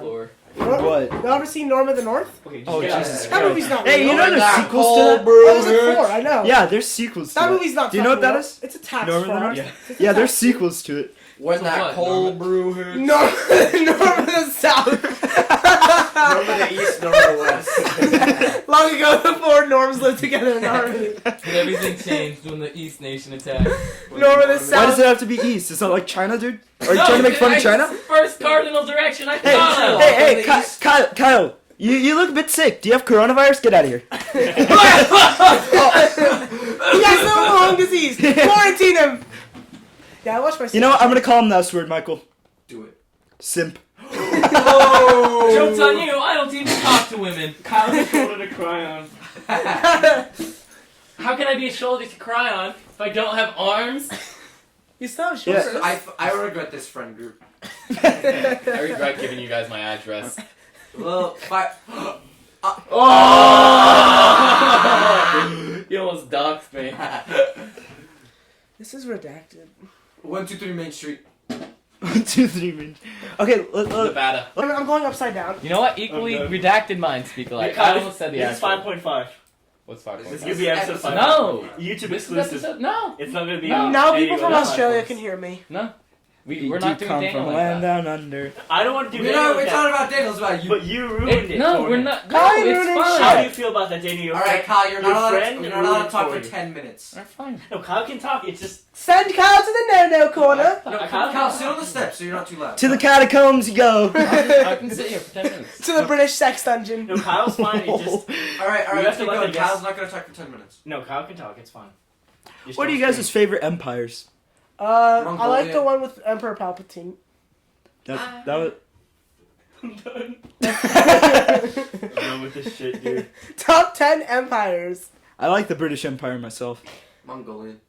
What? You ever seen Norm of the North? Okay, just Oh, get out of Jesus there. That movie's not Hey, real. you know there's that sequels to cold that? brew Oh, is it 4? I know. Yeah, there's sequels to That that. movie's not Do you know what fucking that real. is? It's a tax Norm of the fraud. North? It's a Yeah, there's tax- sequels to it. When So that what, cold brew hits. Norm of the South. Norm of the East, Norm of the West. Long ago, before Norms lived together in harmony. Everything changed when the East Nation attacked. Norm of the Why South. does it have to be East? Is that like China, dude? Are you trying to make fun of China? First cardinal direction I Hey, follow! hey, Kyle, you look a bit sick. Do you have coronavirus? Get out of here. He has no lung disease. Quarantine him. Yeah, I watched my. You know what? I'm gonna call him the S word, Michael. Do it. Simp. Joke's on you, I don't even talk to women. Kyle's a shoulder to cry on. How can I be a shoulder to cry on if I don't have arms? You still have Yeah. shoulders. I regret this friend group. I regret giving you guys my address. Well, Oh! You almost doxed me. This is redacted. 123 Main Street. 1, 2, 3, man. Okay, Nevada. I'm going upside down. You know what? Equally Okay. redacted minds speak alike. Kyle, I almost said the This is actual. 5.5. What's 5.5? This is gonna be episode 5. No! YouTube This is exclusive. episode. No! It's not gonna be. No. on Now any people of from our Australia platforms. can hear me. We're not doing come Daniel from like land that. down under. I don't want to do It's Daniel like not that. about Daniel, it's about you. But you ruined it. No, for we're me. not. Kyle, No, you're it's ruining How do fine. you feel about that, Daniel? Alright, Kyle, you're Your not allowed friend you're not allowed to talk ruined for for you. 10 minutes. They're fine. No, Kyle can talk. It's just. Send Kyle to the no-no corner. No, Kyle- Kyle, sit on the steps so you're not too loud. To the catacombs you go. I can sit here for 10 minutes. To the British sex dungeon. No, Kyle's fine. It's just. Alright, You have let's to keep let going. them guess. Kyle's not gonna talk for 10 minutes. No, Kyle can talk. It's fine. Just What are don't you guys' scream. favorite empires? I like Mongolia. the one with Emperor Palpatine. That was. I'm done. I'm done with this shit, dude. Top 10 empires. I like the British Empire myself. Mongolian.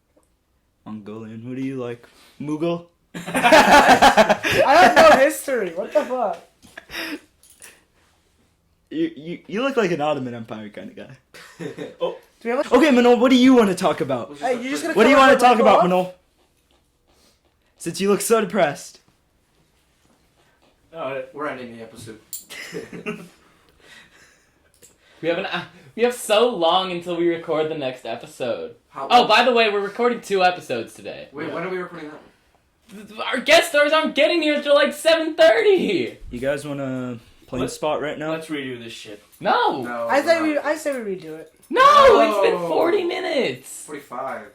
Mongolian. Who do you like? Mughal. I have no history. What the fuck? You look like an Ottoman Empire kind of guy. Do we have a Okay, Minol, what do you want to talk about? Hey, you're just gonna What do you cover want to talk Michael about, off? Minol? Since you look so depressed. We're ending the episode. We have so long until we record the next episode. How, Oh, by the way, we're recording 2 episodes today. Wait, when are we recording that one? Our guest stars aren't getting here until like 7:30. You guys want to play the spot right now? Let's redo this shit. No, No. I say we're not. I say we redo it. no, it's been No. 40 minutes. 45.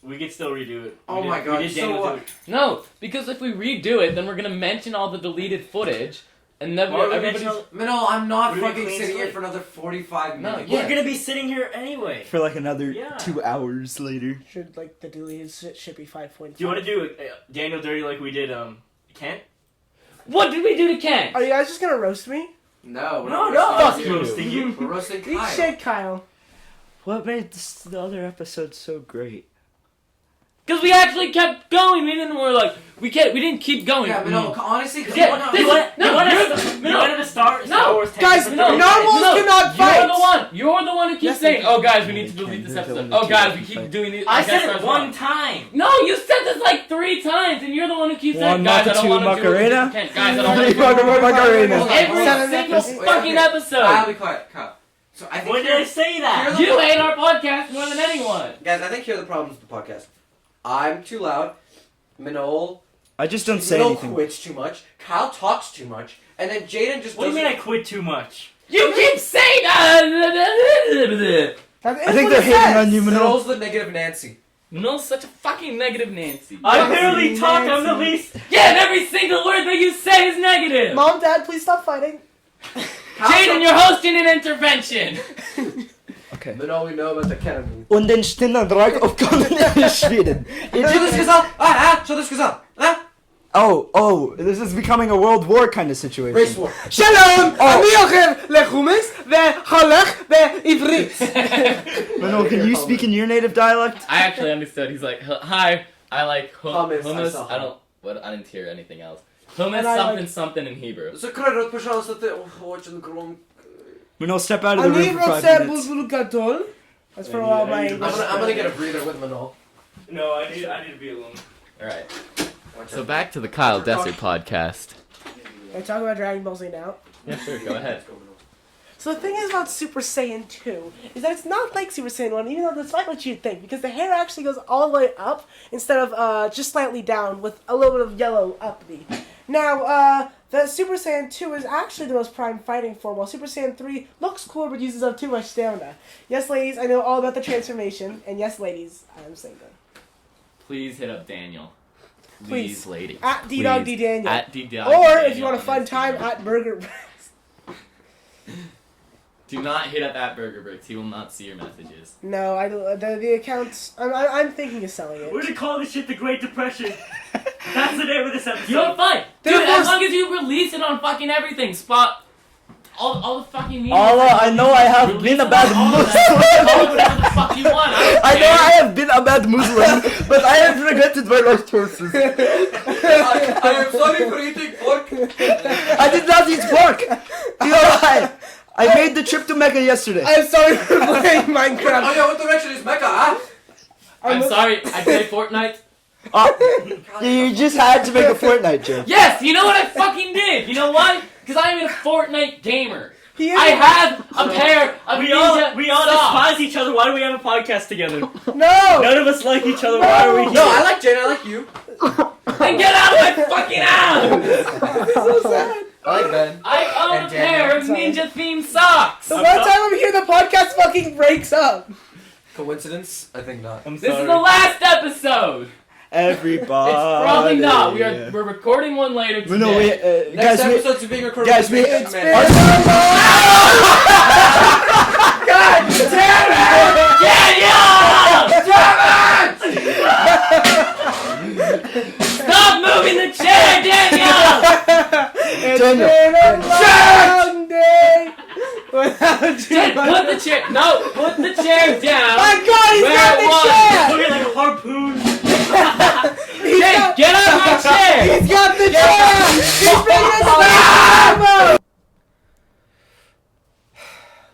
We can still redo it. Oh We my did- God, We did so Daniel what? do it. No, because if we redo it, then we're gonna mention all the deleted footage, and then Why are we everybody's. mentioning Minol, I'm not We're doing fucking clean sitting here slate. for another 45 No, minutes. yeah. We're gonna be sitting here anyway. For like another Yeah. 2 hours later. Should like the deleted shit should be 5.5. Do you want to do Daniel Dirty like we did Kent? What did we do to Ken? Are you guys just gonna roast me? No, we're No, not no. roasting Fuck you. roasting you. We're roasting Eat Kyle. shit, Kyle. What made the other episode so great? Because we actually kept going. We didn't keep going. Yeah, Minol, honestly, 'cause Yeah, no, this You is- wanted no, you no. wanted to start No. Star Wars 10 Guys, for no, 30 Narwhals minutes. cannot fight. You're the one who keeps Yes, saying, I "Oh, guys, we need to delete this episode." Oh, guys, we keep doing these. I guess said it that's one wrong. time. No, you said this like 3 times, and you're the one who keeps saying, One "Guys, I don't Maca, want to two do it." Macarena. Guys, I don't want Three to do it. Macarena. Hold on, Every hold on. single Wait, fucking okay. episode. Kyle, be quiet, Kyle. So I think When did I say that? You're You hate our podcast more than anyone. Guys, I think here are the problems with the podcast. I'm too loud. Minol I just don't say Minol anything. quits too much. Kyle talks too much. And then Jaden just What do you doesn't... mean I quit too much? You keep saying I think they're hating on you, Minol. Minol's the negative Nancy. Minol's such a fucking negative Nancy. I barely talk. I'm the least. Yeah, and every single word that you say is negative. Mom, Dad, please stop fighting. Jaden, you're hosting an intervention. Okay. Minol, we know about the ketamine. Und den Stinnerdrag aufkommen in Schweden. So this goes on. Oh, this is becoming a world war kind of situation. Race war. Shalom! אני אוכל לחומוס וחלך בעברית. Minol, can you speak in your native dialect? I actually understood. He's like, hi, I like Hummus, I hummus. saw I don't. What? I didn't hear anything else. Hummus, And I something, like- something in Hebrew. Закрой пожалуйста, ты очень громко. Minol, step out of the אני room for 5 רוצה minutes. בולבול גדול. That's for all my I'm English. gonna get a breather with Minol. No, I need to be alone. All right. So back to the Kyle Desser podcast. Can I talk about Dragon Ball Z now? Yeah, sure. Go ahead. So the thing is about Super Saiyan 2 is that it's not like Super Saiyan 1, even though despite what you'd think, because the hair actually goes all the way up instead of just slightly down with a little bit of yellow uppity. Now, the Super Saiyan 2 is actually the most prime fighting form, while Super Saiyan 3 looks cool but uses up too much stamina. Yes, ladies, I know all about the transformation, and yes, ladies, I'm single. Please hit up Daniel. Please. Ladies. At D-Dog D Daniel. At D-Dog Or Daniel if you want a on fun Instagram. time, at Burger Do not hit up at Burger Bricks. He will not see your messages. No, the accounts. I'm thinking of selling it. We're gonna call this shit the Great Depression. That's the name of this episode. You know, fine. Dude, Dude, as long as you release it on fucking everything, spot all the fucking media. Allah, I know I have Release been a it bad on all of Muslim. that. Call it whatever the fuck you want. I know I have been a bad Muslim, but I have regretted my life choices. I am sorry for eating pork. I did not eat pork. You know why? I made the trip to Mecca yesterday. I'm sorry for playing Oh Minecraft. yeah, what direction is Mecca, huh? I'm sorry, I played Fortnite. You just had to make a Fortnite joke. Yes, you know what I fucking did? You know why? Because I am a Fortnite gamer. He is I have a pair of We ninja all socks. despise each other. Why do we have a podcast together? No! None of us like each other. Why are we here? No, I like Jane, I like you. Then get out of my fucking house! It's so sad. I like Ben. I own And a pair of Daniel. ninja themed socks. The one time I'm here, the podcast fucking breaks up. Coincidence? I think not. I'm This sorry. is the last episode. Everybody. It's probably not. We're recording one later today. No, we, Next guys, we, episode's being recorded guys, with we- Big it's Man. God damn it! Daniel! Stop moving the chair, Daniel! It's Daniel. been a long day without you. Jen, put the chair. No, put the chair down. My God, he's Where got it the was. chair! Look at like a harpoon. Jen, get out of my chair! He's got the chair! He's bringing us back!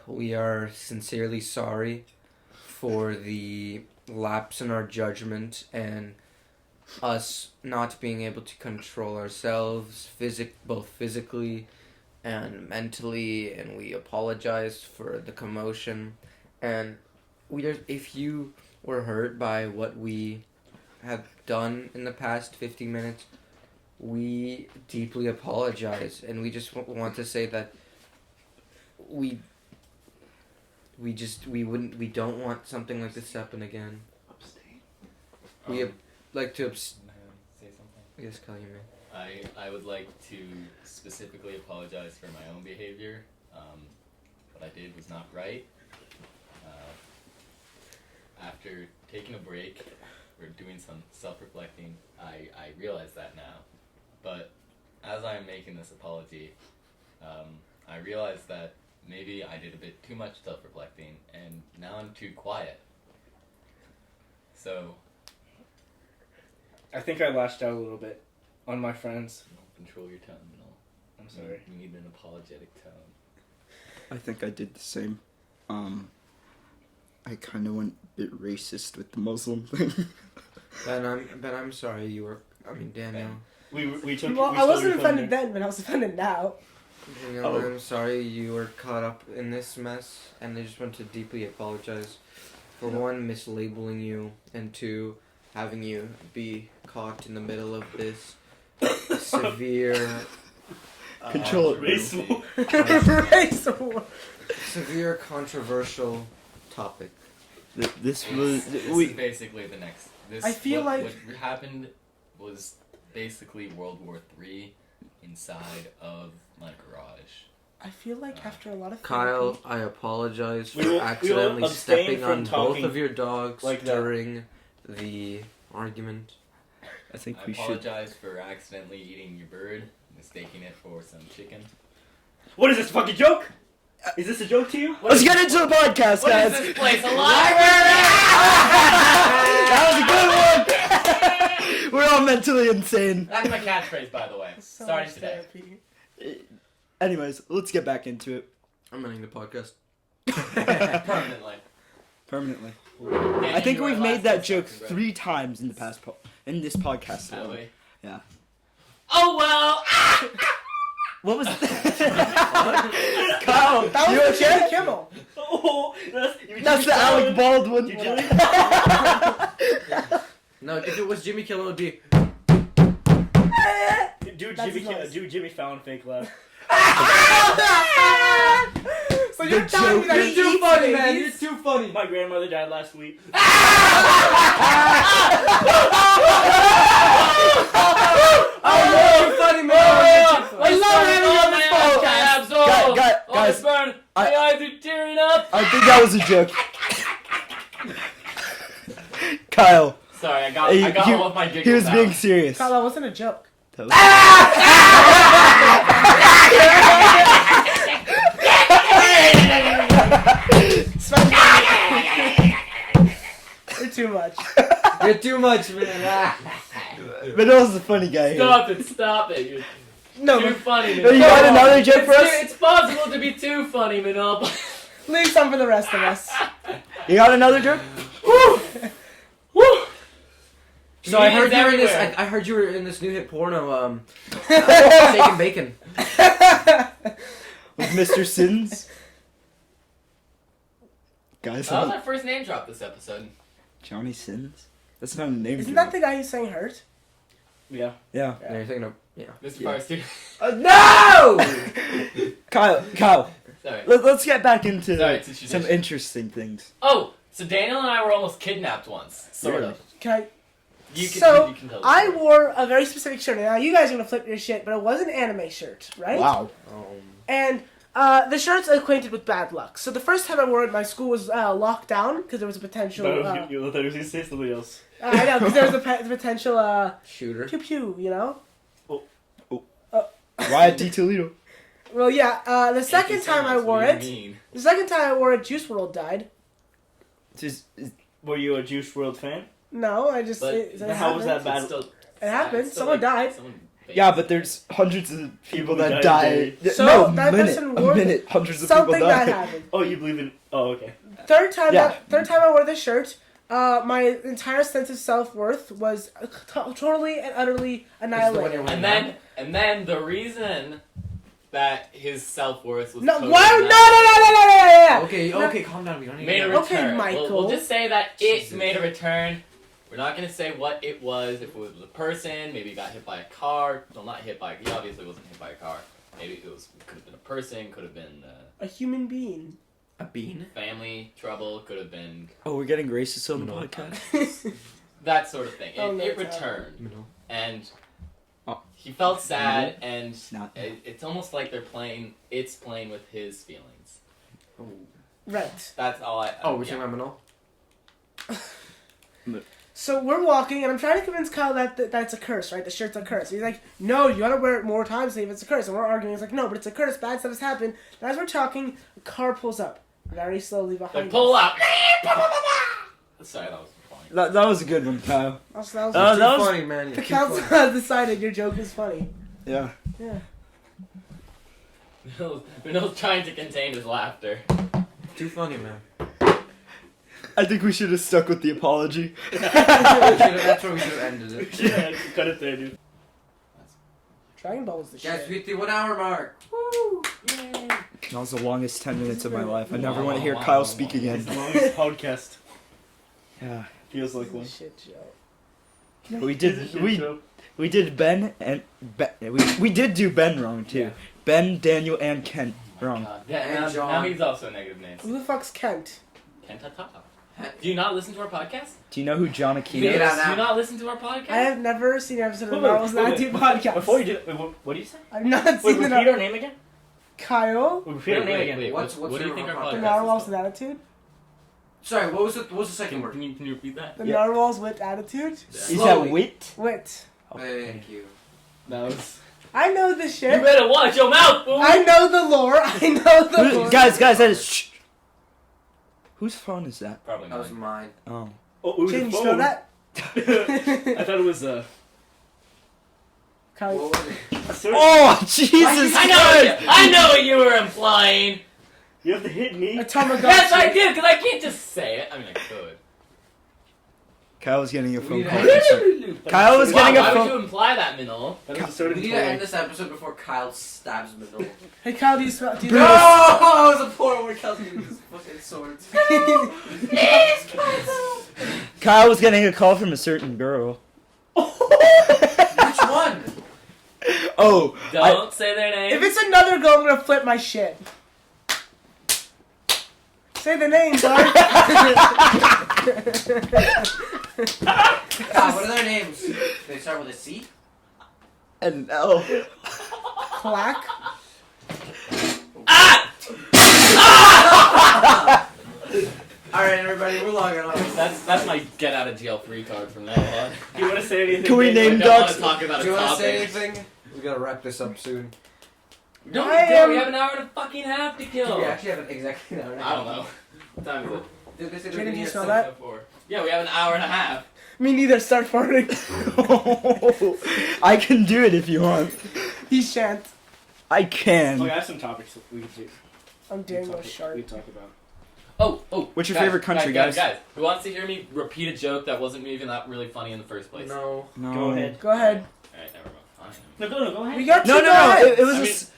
We are sincerely sorry for the lapse in our judgment and us not being able to control ourselves both physically and mentally, and we apologize for the commotion. And if you were hurt by what we have done in the past 50 minutes, we deeply apologize, and we just want to say that we don't want something like this to happen again. We like to Say something. Yes, Kelly, you may. I would like to specifically apologize for my own behavior. What I did was not right. After taking a break or doing some self-reflecting, I realize that now. But as I am making this apology, I realize that maybe I did a bit too much self-reflecting, and now I'm too quiet. So, I think I lashed out a little bit on my friends. control your tone, Minol. I'm sorry. You need an apologetic tone. I think I did the same. I kind of went a bit racist with the Muslim thing. Ben, I'm sorry Daniel. We took. Well, we I stole wasn't your phone offended there. then, but I was offended now. Daniel, Oh. I'm sorry you were caught up in this mess, and I just want to deeply apologize for one, mislabeling you, and two, having you be caught in the middle of this severe. Control it. Race war. Race war. Severe controversial topic. This This was is basically the next. This, I feel what happened was basically World War III inside of my garage. I feel like after a lot of Kyle, therapy- I apologize for We will accidentally abstain stepping from on both talking of your dogs like that. during the argument. I think I we should. apologize for accidentally eating your bird, mistaking it for some chicken. What is this, fucking joke? Is this a joke to you? Let's get into the podcast, What guys. is this place, a library? That was a good one. We're all mentally insane. That's my catchphrase, by the way. So Starting much today. therapy. Anyways, let's get back into it. I'm ending the podcast. Permanently. Permanently. Yeah, I think you were we've last made that episode, joke congrats. 3 times in the past in this podcast. Have alone. we? Yeah. Oh well! What was that? Kyle, That you was the okay? Jimmy Kimmel. Oh, That's the Alec Baldwin. You Jimmy? No, if it was Jimmy Kimmel, it would be. That's nice. Do Jimmy Fallon fake laugh. So you're The telling me that Joker. he eats babies? too funny. My grandmother died last week. Too funny, man. I love having you on this podcast. Guys, burn. I- My eyes are tearing up. I think that was a joke. Kyle, Sorry, I got he, all of my giggles he was out. being serious. Kyle, that wasn't a joke. That was- You're too much. You're too much, man. But that was a funny guy here. Stop it. You're No, too but funny, You Minol. got another joke for us? It's possible to be too funny, Minol. leave some for the rest of us. You got another joke? So I heard you were in this. everywhere. I heard you were in this new hit porno. Steak and bacon. With Mr. Sins? Guys, That was our first name drop this episode. Johnny Sins? That's not a name. Isn't drop. that the guy who's saying hurt? Yeah. Yeah. No, you're thinking of. Yeah. Mr. Yeah. Farsi. No! Kyle, Sorry. let's get back into Sorry, to some tradition. interesting things. Oh, so Daniel and I were almost kidnapped once. Sort Really? of. Can I? You can, So, you can tell the I story. wore a very specific shirt. Now, you guys are going to flip your shit, but it was an anime shirt, right? Wow. And the shirt's acquainted with bad luck. So the first time I wore it, my school was locked down because there was a potential... No, you thought he was going to say something else. I know, because there was a potential Shooter. pew-pew, you know? Riot D. Toledo. Well, yeah, the second time I wore What it, do you mean? the second time I wore it, Juice WRLD died. Were you a Juice WRLD fan? No, I just... But it how was that happened. bad? It's still It happened. it's still Someone died. Yeah, but there's hundreds of people that People die. died. So, no, that minute, person a wore minute, hundreds of Something people bad die. happened. Oh, you believe in... Oh, okay. Third time Yeah. I wore this shirt, my entire sense of self-worth was totally and utterly annihilated. And then the reason that his self-worth was No, totally why? No. Okay, calm down. We don't need made a to. Okay, return. Michael. We'll just say that Jesus. it made a return. We're not gonna say what it was. If it was a person, maybe he got hit by a car. Well, not hit by. He obviously wasn't hit by a car. Maybe it could have been a person. Could have been A human being. A bean? family trouble. Could have been Oh, we're getting racist on the No. podcast? that sort of thing. Oh, no, it it's not. returned, Minol. and Oh. he felt sad, and Not. it's almost like it's playing with his feelings. Right. That's all I. Oh, we're yeah. talking about Minol? So we're walking, and I'm trying to convince Kyle that it's a curse, right? The shirt's a curse. He's like, no, you gotta wear it more times to see if it's a curse. And we're arguing. He's like, no, but it's a curse. Bad stuff has happened. And as we're talking, a car pulls up very slowly Then behind pull us. out. Sorry, that was funny. That was a good one, Kyle. Also, that was that Too was- funny, man. the You're too council funny. has decided your joke is funny. Yeah. Yeah. Minol's trying to contain his laughter. Too funny, man. I think we should have stuck with the apology. That's where we should have ended it. Yeah, cut it there, dude. Dragon Ball was the Guys, shit. we hit the 1 hour mark. Woo! That was the longest 10 minutes of my life. I never Wow, want to hear wow, Kyle wow, speak wow. again. It's the longest podcast. Yeah. Feels like one. Shit joke. We It's a did. shit We show. We did Ben and we did do Ben wrong too. Yeah. Ben, Daniel, and Kent wrong. God. Yeah, And now John. he's also a negative name. Who the fuck's Kent? Kentata. Do you not listen to our podcast? Do you know who John Aquino Do you is? Get out now. not listen to our podcast? I have never seen an episode of Wait, the Narwhals wait, Wit podcast. Before you do, what do you say? I've not Wait, seen the repeat our Narwhals. name again. Kyle, Repeat our name again. What's what do you your think our podcast? the podcast Narwhals is with attitude. Sorry, what was the second word? Can you repeat that? The Yeah. Narwhals with attitude. Is Slowly. that Wit? Wit. Thank you. That was. I know this You shit. better watch your mouth, fool! I know the lore. I know the lore. Guys, that is. Shh. Whose phone is that? Probably That was not. mine. Oh. Oh, it was Can a you phone. spell that? I thought it was Kyle. What was it? Oh, Jesus I know what you were implying! You have to hit me. A Tamagotchi. Yes, I did, because I can't just say it. I mean, I could. Kyle was getting a phone We call. need Kyle was Wow, getting a why would phone. you imply that, Minol? That was a sort of We need to toy. end this episode before Kyle stabs Minol. Hey Kyle, do you spell? Do you No! know? That was a poor where Kyle's using his fucking swords. Kyle was getting a call from a certain girl. Which one? Oh, Don't say their name. If it's another girl, I'm gonna flip my shit. Say the name, bud. What are their names? They start with a C? and oh, Clack. Alright, everybody, we're logging off. That's my get out of jail free card from now on. Do you want to say anything? Can we Dave? name I don't want dogs? to talk about Do a you want to topic. say anything? We gotta wrap this up soon. No, we I don't. am- We have an hour and a fucking half to kill. We actually have exactly an hour and a I half. don't know. What time is it? Did they say Jaden, they're do you gonna smell get that? Yeah, we have an hour and a half. Me neither. Start farting. I can do it if you want. He shan't. I can. Oh, I have some topics we could do. I'm doing We no could shark. talk about. Oh. What's your favorite country, guys? Guys, who wants to hear me repeat a joke that wasn't even that really funny in the first place? No. No. Go ahead. Go ahead. Alright, never mind. Fine. No, go ahead. We got two No. guys. It was I just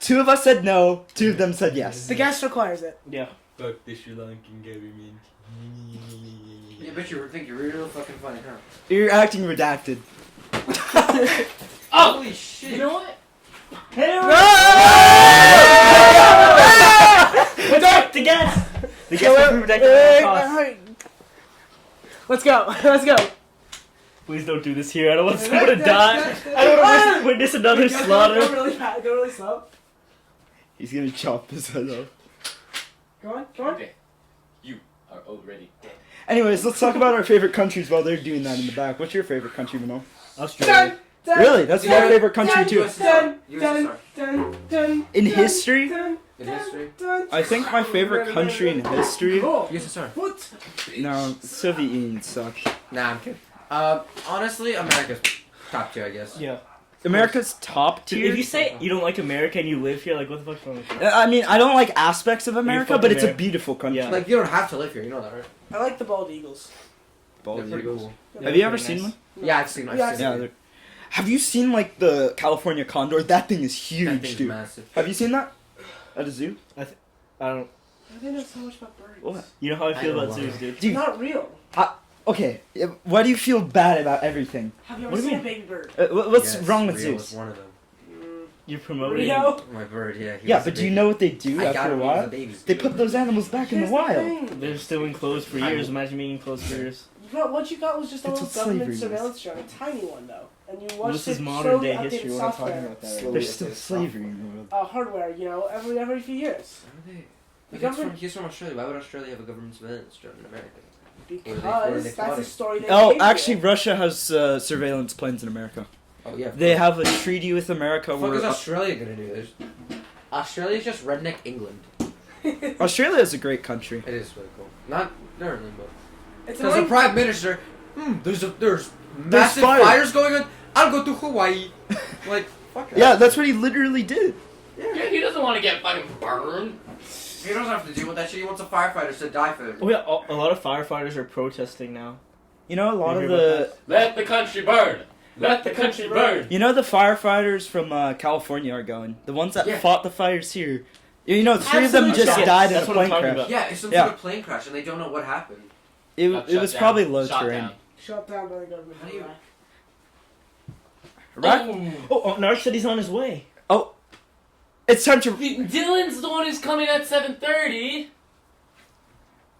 two of us said no. Two of them said yes. The guest requires it. Yeah. Fuck the Sri Lankan government. Yeah, but you think you're real fucking funny, huh? You're acting redacted. Oh! Holy shit. You know what? Protect the guest. The guest will be protected at all costs. Let's go. Let's go. Please don't do this here. I don't want someone to die. I don't want to witness another Go slaughter. really fast. Go really slow. He's gonna chop his head off. Go on. Go on. Okay. You are already dead. Anyways, let's talk about our favorite countries while they're doing that in the back. What's your favorite country, Minol? Australia. Dun, Really? That's my Dun, favorite country too. Dun, USSR. dun, dun, dun, In dun, history? dun, In history? dun. I think my favorite country in history. Cool. USSR. What? No, Soviet Union sucked. Nah, I'm kidding. Honestly, America's top two, I guess. Yeah. America's top Dude, tier. if you say you don't like America and you live here, like what the fuck's wrong with you? I mean, I don't like aspects of America, fuck but it's a America. beautiful country. Yeah. Like, you don't have to live here, you know that, right? I like the bald eagles. Bald They're pretty eagles. cool. Have you ever Pretty seen nice. one? Yeah, I've seen Yeah, it. Yeah. Have you seen like the California condor? That thing is That huge, thing's dude. massive. Have you seen that at a zoo? I don't. I didn't know so much about birds. What? You know how I I feel don't about want zoos, it. dude. Dude, Not real. okay. Why do you feel bad about everything? Have you ever What do you seen a mean? baby bird? What's Yes, wrong with Rio zoos? was one of them. You're promoting. Rio? My bird, yeah. he Yeah, was a but do you baby. know what they do I got after a him when he was while? baby. They put those animals back in the Here's wild. thing. They're still enclosed for years. Imagine being enclosed for years. What you got was just a That's little what government slavery is. surveillance drone, a tiny one though, and you Well, watched this is it modern slowly day updated history. We're not talking software. about that right now. There's still slavery in the world. Hardware, you know, every few years. Why are they? The Like, government- he's from Australia. Why would Australia have a government surveillance drone in America? Because they that's caught a it? story they Oh, came actually, with. Russia has surveillance planes in America. Oh yeah. They have a treaty with America What the fuck is where Australia gonna do? Australia's just redneck England. Australia is a great country. It is really cool. Not currently, but It's because the annoying. prime minister, there's massive fire. fires going on. I'll go to Hawaii. Like fuck. Yeah, that's what he literally did. Yeah, he doesn't want to get fucking burned. He doesn't have to deal with that shit. He wants the firefighters to die for him. Oh yeah, a lot of firefighters are protesting now. You know, a lot You of hear about the Let the country burn. Let the country burn. you know the firefighters from California are going. The ones that Yeah. fought the fires here. You know, three of them Absolutely. just Yes, died in a that's what I'm plane talking crash. about. Yeah, it's some Yeah. sort of plane crash, and they don't know what happened. It Got was shot down. probably low Shot terrain. down. Shut down by the government. How do you- Oh, Narc said he's on his way. It's time to... Dylan's the one who's coming at 7:30.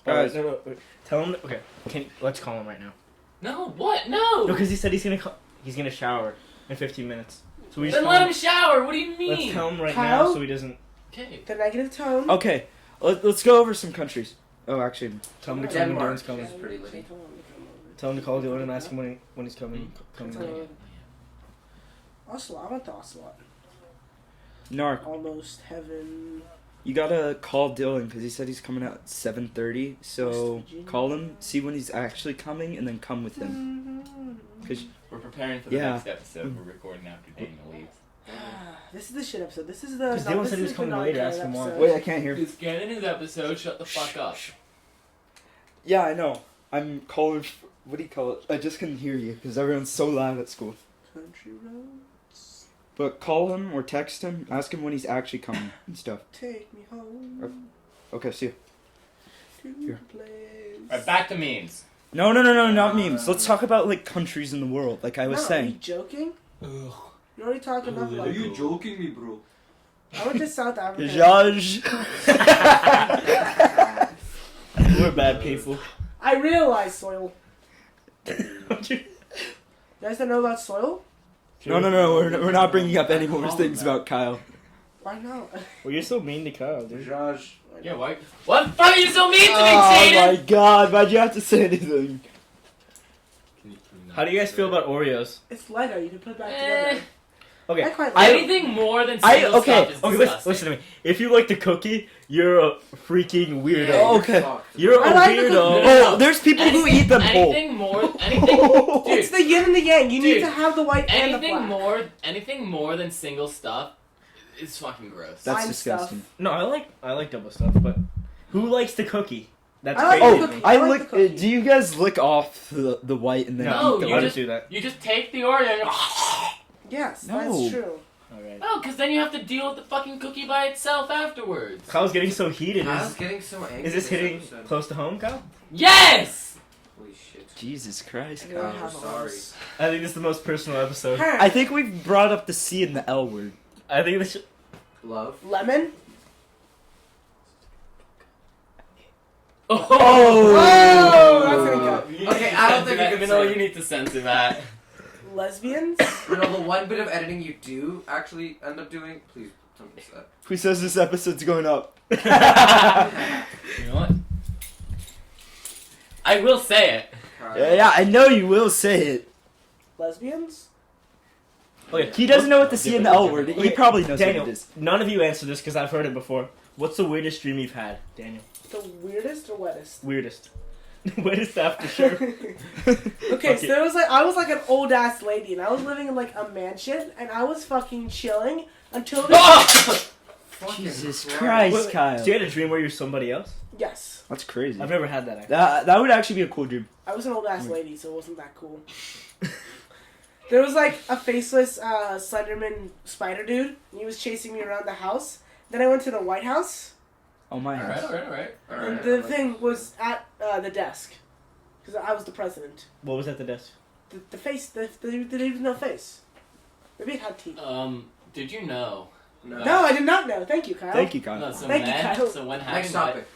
Guys. No. Tell him. Okay, let's call him right now. No, what? No. No, because he said he's gonna shower in 15 minutes. So we just Then tell let him shower. What do you mean? Let's tell him right Kyle? now so he doesn't. Okay. The negative tone. Okay, let's go over some countries. Oh, actually... Tell him to come when Denmark Dylan's coming. is pretty litty. Tell him to call Dylan and ask him when he's coming. Ocelot. I went to Ocelot. Narc, Almost heaven. you gotta call Dylan because he said he's coming out at 7:30. So West Virginia. call him, see when he's actually coming, and then come with him. Cause We're preparing for the Yeah. next episode. We're recording after Daniel leaves. This is the shit episode. This is the. Because Dylan this said he is was the coming later. Ask him non-canon why. wait, I can't hear. It's getting his episode. Shut the fuck up. Yeah, I know. I'm calling. What do you call it? I just couldn't hear you because everyone's so loud at school. Country roads, But call him or text him, ask him when he's actually coming and stuff. take me home Okay, see you. to Here. the place. Alright, back to memes. No, not memes. Let's talk about like countries in the world, like I was No, Are you saying. joking? You're already talking enough about it. joking me, bro? I went to South Africa. Judge. We're bad people. I realize soil. You guys don't know about soil? No, we're not bringing up any more things about Kyle. Why not? Well, you're so mean to Kyle, dude. Yeah, why? What the fuck are you so mean to me, Oh my Jaden? god, why'd you have to say anything? How do you guys feel about Oreos? It's Lego. You can put it back Eh. together. Okay. I quite like it. Anything more than single okay, stuff is Okay, disgusting. listen to me. If you like the cookie, you're a freaking weirdo. Oh, okay. You're a I like the weirdo. cookie. Oh, there's people who eat them whole. Anything more, anything, It's dude, the yin and the yang. You need Dude, to have the white and the black. anything more than single stuff is fucking gross. That's Fine disgusting. No, I like double stuff, but who likes the cookie? That's I like crazy. the Oh, cookie. I I like lick. the cookie. Do you guys lick off the white and then No, eat the you I white? just do that. You just take the Oreo and Yes, No. that's true. Alright. no, because then you have to deal with the fucking cookie by itself afterwards. Kyle's getting so heated. Kyle's getting so angry. Is this hitting episode. close to home, Kyle? Yes! Holy shit. Jesus Christ, I really Kyle. have sorry. arms. I think this is the most personal episode. Huh. I think we've brought up the C and the L word. I think this. Love. Lemon. Oh! Oh, that's gonna go. Okay, I don't think you can say you it. need to censor that. Lesbians. You know, the one bit of editing you do actually end up doing, please don't miss that. Who says this episode's going up? You know what? I will say it. Yeah, I know you will say it. Lesbians. Okay, He doesn't know what the C and the L word. He Okay, probably knows Daniel, what it is. none of you answer this because I've heard it before. What's the weirdest dream you've had, Daniel? The weirdest or wettest? Weirdest. Weirdest after sure. Okay, so there was I was like an old ass lady, and I was living in like a mansion, and I was fucking chilling until. Jesus Christ, Wait, Kyle. So you had a dream where you're somebody else? Yes, That's crazy. I've never had that actually. That would actually be a cool dream. I was an old ass lady, so it wasn't that cool. There was like a faceless Slenderman spider dude, and he was chasing me around the house. Then I went to the White House, Oh my Alright, house. alright. and the thing was at the desk, because I was the president. What was at the desk? The face, the didn't even no face. Maybe it had teeth. Did you know? No, I did not know. Thank you, Kyle. Thank you, Kyle. No, so Thank you, men, Kyle. so when Next having topic.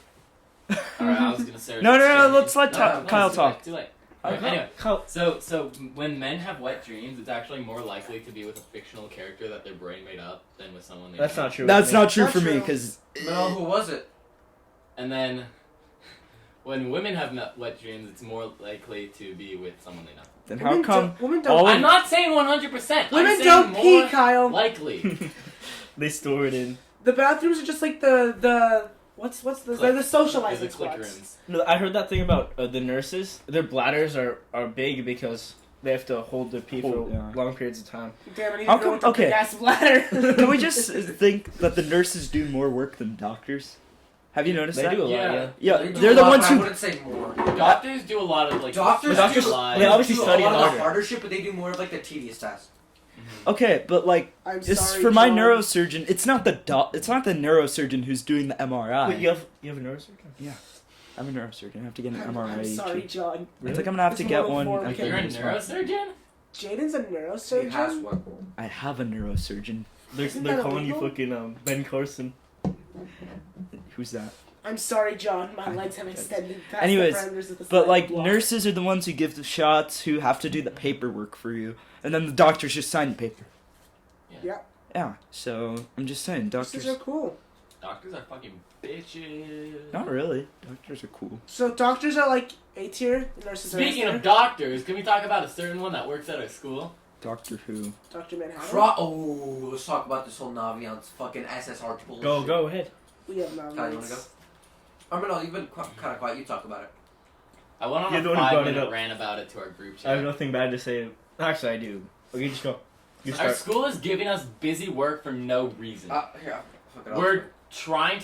Alright, I was gonna say. No, let's let Kyle it's talk. Too late. Okay. Alright, anyway, Kyle. so when men have wet dreams, it's actually more likely to be with a fictional character that their brain made up than with someone they That's know. not true. That's not true Not for me, true. because... No, who was it? And then when women have wet dreams, it's more likely to be with someone they know. Then how come... Women all don't. of- I'm not saying 100%. Women I'm saying don't more pee, Kyle. likely. They store it in. The bathrooms are just like the what's the they're the They're socializing the click spots. rooms. No, I heard that thing about the nurses. Their bladders are big because they have to hold their pee for Yeah. long periods of time. Damn, I need How to go come- with the okay. big ass bladder. Can we just think that the nurses do more work than doctors? Have you noticed They that? do a lot, Yeah. yeah. Yeah, They do they're a the lot, ones but I who... wouldn't say more. Doctors do a lot of like. Doctors Doctors- do, they obviously do study a lot of harder. the harder shit, but they do more of like the tedious tasks. Okay, but like, I'm just sorry, for my John. neurosurgeon, it's not the neurosurgeon who's doing the MRI. Wait, you have a neurosurgeon? I'm a neurosurgeon. I have to get an I'm MRI. sorry, each. John. I think I'm gonna have to It's get more one. informed. after You're a this one. neurosurgeon? Jaden's a He has neurosurgeon. one. I have a neurosurgeon. Isn't They're that calling you illegal? fucking Ben Carson. Who's that? I'm sorry, John. My legs have extended past Anyways, the parameters of the But sliding like block. nurses are the ones who give the shots, who have to do the paperwork for you, and then the doctors just sign the paper. Yeah. Yeah. So I'm just saying, Nurses doctors. are cool. Doctors are fucking bitches. Not really. Doctors are cool. So doctors are like A tier. Nurses Speaking are of S tier. doctors, can we talk about a certain one that works at our school? Doctor Who. Dr. Manhattan. Oh, let's talk about this whole Naviance fucking SSR bullshit. Go ahead. We have Navians. Kyle, you wanna go? Minol, you've been kind of quiet. You talk about it. I went on You're a the one who brought it 5-minute up. rant about it to our group I have chat. nothing bad to say. Actually, I do. Okay, just go. You Our start. school is giving us busy work for no reason. Here, fuck it. We're trying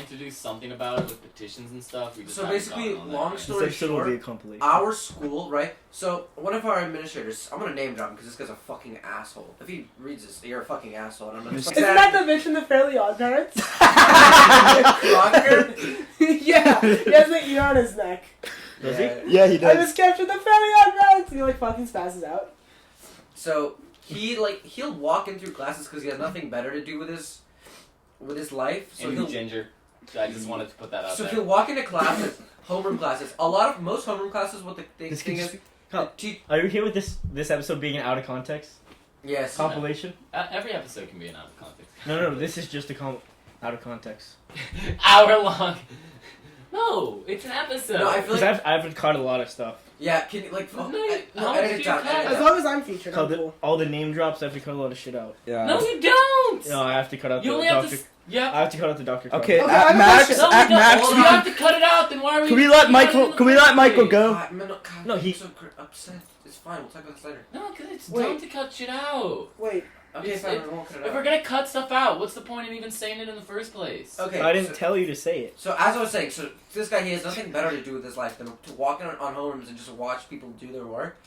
to do something about it with petitions and stuff. We just So haven't basically, gotten on that long yet. story This episode will be a short, compilation. our school, right? So one of our administrators, I'm gonna name drop him because this guy's a fucking asshole. If he reads this, you're a fucking asshole. And I'm gonna Isn't that the bitch from the Fairly Odd Parents? Crocker? Yeah, he has the ear on his neck. Does he? Yeah, he I just captured the Fairly Odd Parents. He like fucking spasses out. So he'll walk in through classes because he has nothing better to do with his life. So And he'll ginger. I just wanted to put that out so there. he'll walk into classes, homeroom classes. Most homeroom classes, what the This thing could is, just- the te- Are you here with this episode being an out of context yes, compilation? Every episode can be an out of context. No, this is just out of context. Hour long. No, it's an episode. No, I feel Because like I've cut a lot of stuff. yeah. Can you like No, no, how edit much it do down. you cut? Edit it As down. long as I'm featured, I'm cool. All the name drops, I have to cut a lot of shit out. Yeah. No, you don't. No, I have to cut out You the only have doctor. to. Yeah. I have to cut out the doctor. Okay, Okay, I have at a max, question. No, we at don't. max, Well, we you can, have to cut it out. Then why are we? can we let we cut it Michael? in Can we the let first Michael place? go? God, No, he- I'm so upset. It's fine. We'll talk about this later. No, because it's Wait. dumb to cut shit out. Wait, Okay, It's- fine. it- We won't cut it If we're out. gonna cut stuff out, what's the point in even saying it in the first place? Okay, I didn't so- tell you to say it. So as I was saying, so this guy, he has nothing better to do with his life than to walk in on homerooms and just watch people do their work.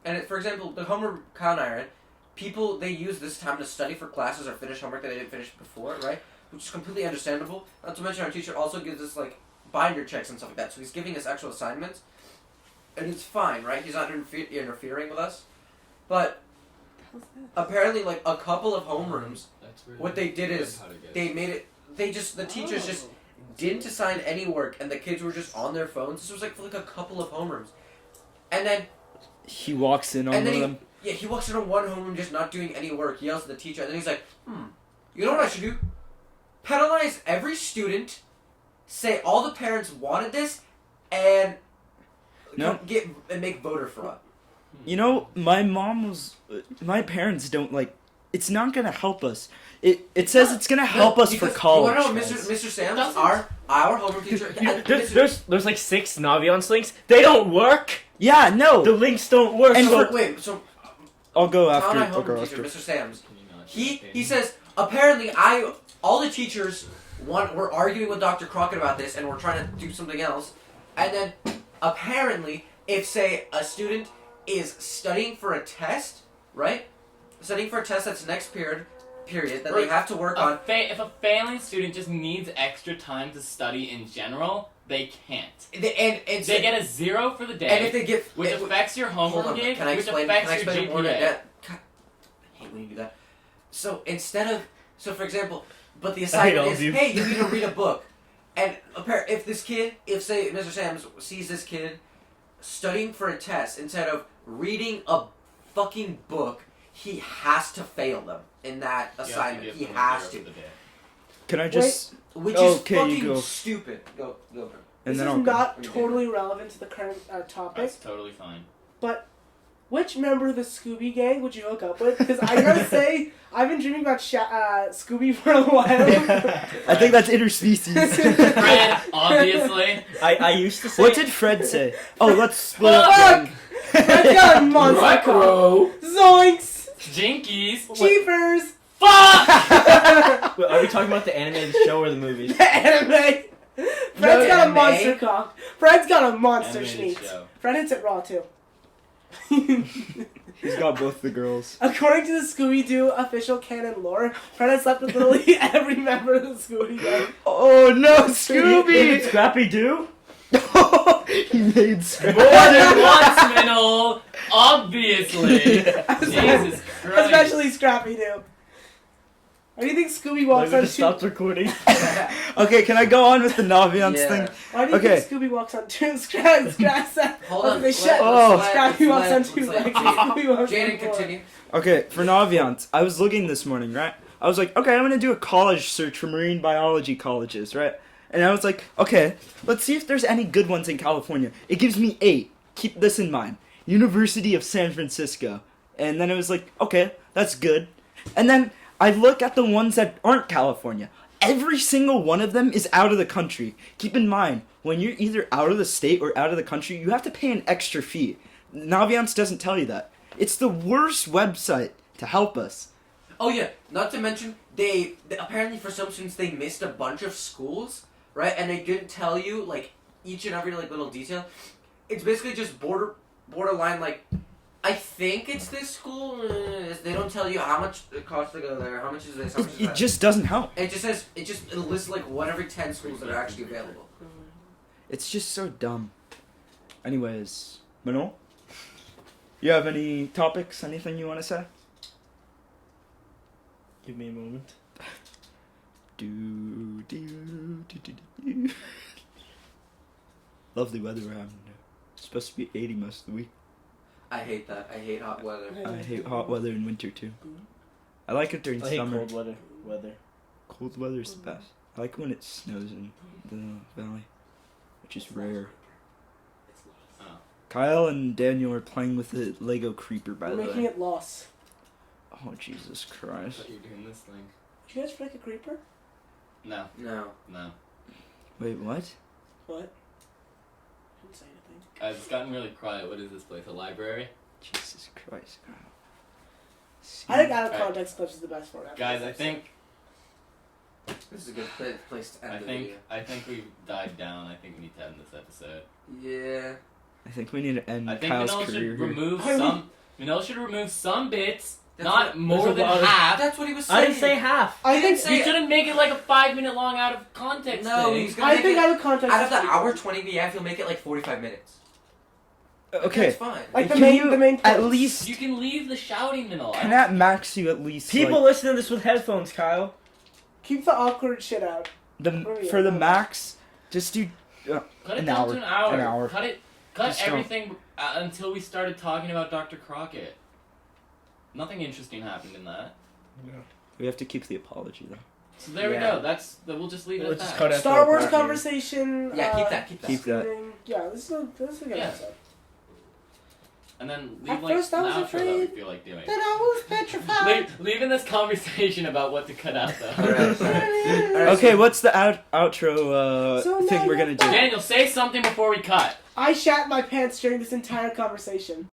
And for example, the homeroom Kyle and I are in, people, they use this time to study for classes or finish homework that they didn't finish before, right? Which is completely understandable. Not to mention our teacher also gives us like binder checks and stuff like that. So he's giving us actual assignments, and it's fine, right? He's not interfering with us. But apparently, like a couple of homerooms, That's really what they did good is how to get they it. made it. They just the teachers just didn't assign any work, and the kids were just on their phones. This was like for like a couple of homerooms, and then He walks in on and then them. he walks in on one homeroom just not doing any work. He yells at the teacher, and then he's like, you know what I should do? Penalize every student, say all the parents wanted this, and No. make voter fraud. You know, my parents don't like. It's not gonna help us. It says it's gonna help us for Because college. You wanna know, guys. Mr. Sam's Doesn't- our homeroom teacher. There's like 6 Naviance links. They don't work. Yeah, no. The links don't work. And so- for- Wait, so I'll go Tom after. and I I'll go homeroom teacher, after. Mr. Sam's. Can you not He opinion? says apparently all the teachers were arguing with Dr. Crockett about this and we're trying to do something else, and then apparently if say a student is studying for a test, right? Studying for a test that's next period that they have to work on. If a failing student just needs extra time to study in general, they can't. And They get a 0 for the day, and if they get which affects your hold homework on, gauge, can I which explain? affects Can I your explain more GPA. than that? God, I hate when you do that. So for example, but the assignment all is, of you. hey, you need to read a book, and if say Mr. Sams sees this kid studying for a test instead of reading a fucking book, he has to fail them in that You have to assignment. give He them a has 0 to, for the day. Can I just? which Okay, you is fucking go. stupid. Go. And this then is I'll go. not totally relevant to the current topic. That's totally fine. Which member of the Scooby Gang would you hook up with? Because I gotta say, I've been dreaming about Scooby for a while. I think that's interspecies. Fred, obviously. I used to say. What did Fred say? Oh, let's split Fuck! up. Fred's got a monster cock. Ruh-roh. Zoinks! Jinkies. Cheapers! Fuck! Wait, are we talking about the animated show or the movies? The anime! Fred's got a anime? monster cock. Fred's got a monster Animated schneet. show. Fred hits it raw too. He's got both the girls. According to the Scooby-Doo official canon lore, Fred has slept with literally every member of the Scooby Gang. Oh no, Even Scooby! Scrappy Doo? If He made More Scrappy. than once, Minol. Obviously. Jesus Christ. Especially Scrappy Doo. Why do you think Scooby walks on just two? stopped recording. Okay, can I go on with the Naviance Yeah. thing? Why do you Okay. think Scooby walks on two? Hold on. They shut. Oh. Scrappy walks on two Let's legs. let Scooby walks on Jaden, four. continue. Okay, for Naviance, I was looking this morning, right? I was like, okay, I'm gonna do a college search for marine biology colleges, right? And I was like, okay, let's see if there's any good ones in California. It gives me 8. Keep this in mind. University of San Francisco. And then it was like, okay, that's good. And then I look at the ones that aren't California. Every single one of them is out of the country. Keep in mind, when you're either out of the state or out of the country, you have to pay an extra fee. Naviance doesn't tell you that. It's the worst website to help us. Oh yeah, not to mention they apparently for some students they missed a bunch of schools, right? And they didn't tell you like each and every like little detail. It's basically just borderline like I think it's this school. They don't tell you how much it costs to go there. How much is this? How much is It that? just doesn't help. It just says it lists like one every 10 schools that are actually available. It's just so dumb. Anyways, Minol, you have any topics? Anything you want to say? Give me a moment. Do. Lovely weather we're having. It's supposed to be 80 most of the week. I hate that. I hate hot weather. I hate hot weather in winter too. I like it during I hate summer. cold weather. Cold weather is the best. I like when it snows in the valley, which is rare. Oh. Kyle and Daniel are playing with the Lego creeper, by We're the making way. it loss. Oh, Jesus I Christ. thought you were doing this thing. Did you guys break a creeper? No, No. no. Wait, what? What? Didn't say anything. Guys, it's gotten really quiet. What is this place? A library? Jesus Christ, Kyle. I think out of Alright. context clips is the best format. Guys, I think This is a good place to end the video. I think we've died down. I think we need to end this episode. Yeah. I think we need to end I think Kyle's Minol career should here. remove I mean- some. Minol should remove some bits, That's not what- more there's a than lot of- half. That's what he was saying. I didn't say half. I He think didn't say You shouldn't make it like a 5-minute long out of context No, thing. he's gonna I make think it, out of context. out of is the pretty hour good. 20 BF, he'll make it like 45 minutes. Okay, That's fine. Like the can main, you the main. at points. least You can leave the shouting, Minol. can at max you at least People like, listen to this with headphones, Kyle. Keep the awkward shit out. for the max just do Cut it an down hour. to an hour. An hour. Cut Just don't. everything until we started talking about Dr. Crockett. Nothing interesting happened in that. We have to keep the apology though. So there Yeah. we go. We'll just leave it We'll at just that. cut it. Star Wars After the conversation. Yeah, keep that. Keep that. Yeah, this is a good Yeah. episode. And then leave At like first I an was outro that we afraid feel like doing. Then I was petrified. Leave in this conversation about what to cut out though. Alright. Alright, Okay, so- what's the outro So thing now we're gonna do? you're Daniel, say something before we cut. I shat my pants during this entire conversation.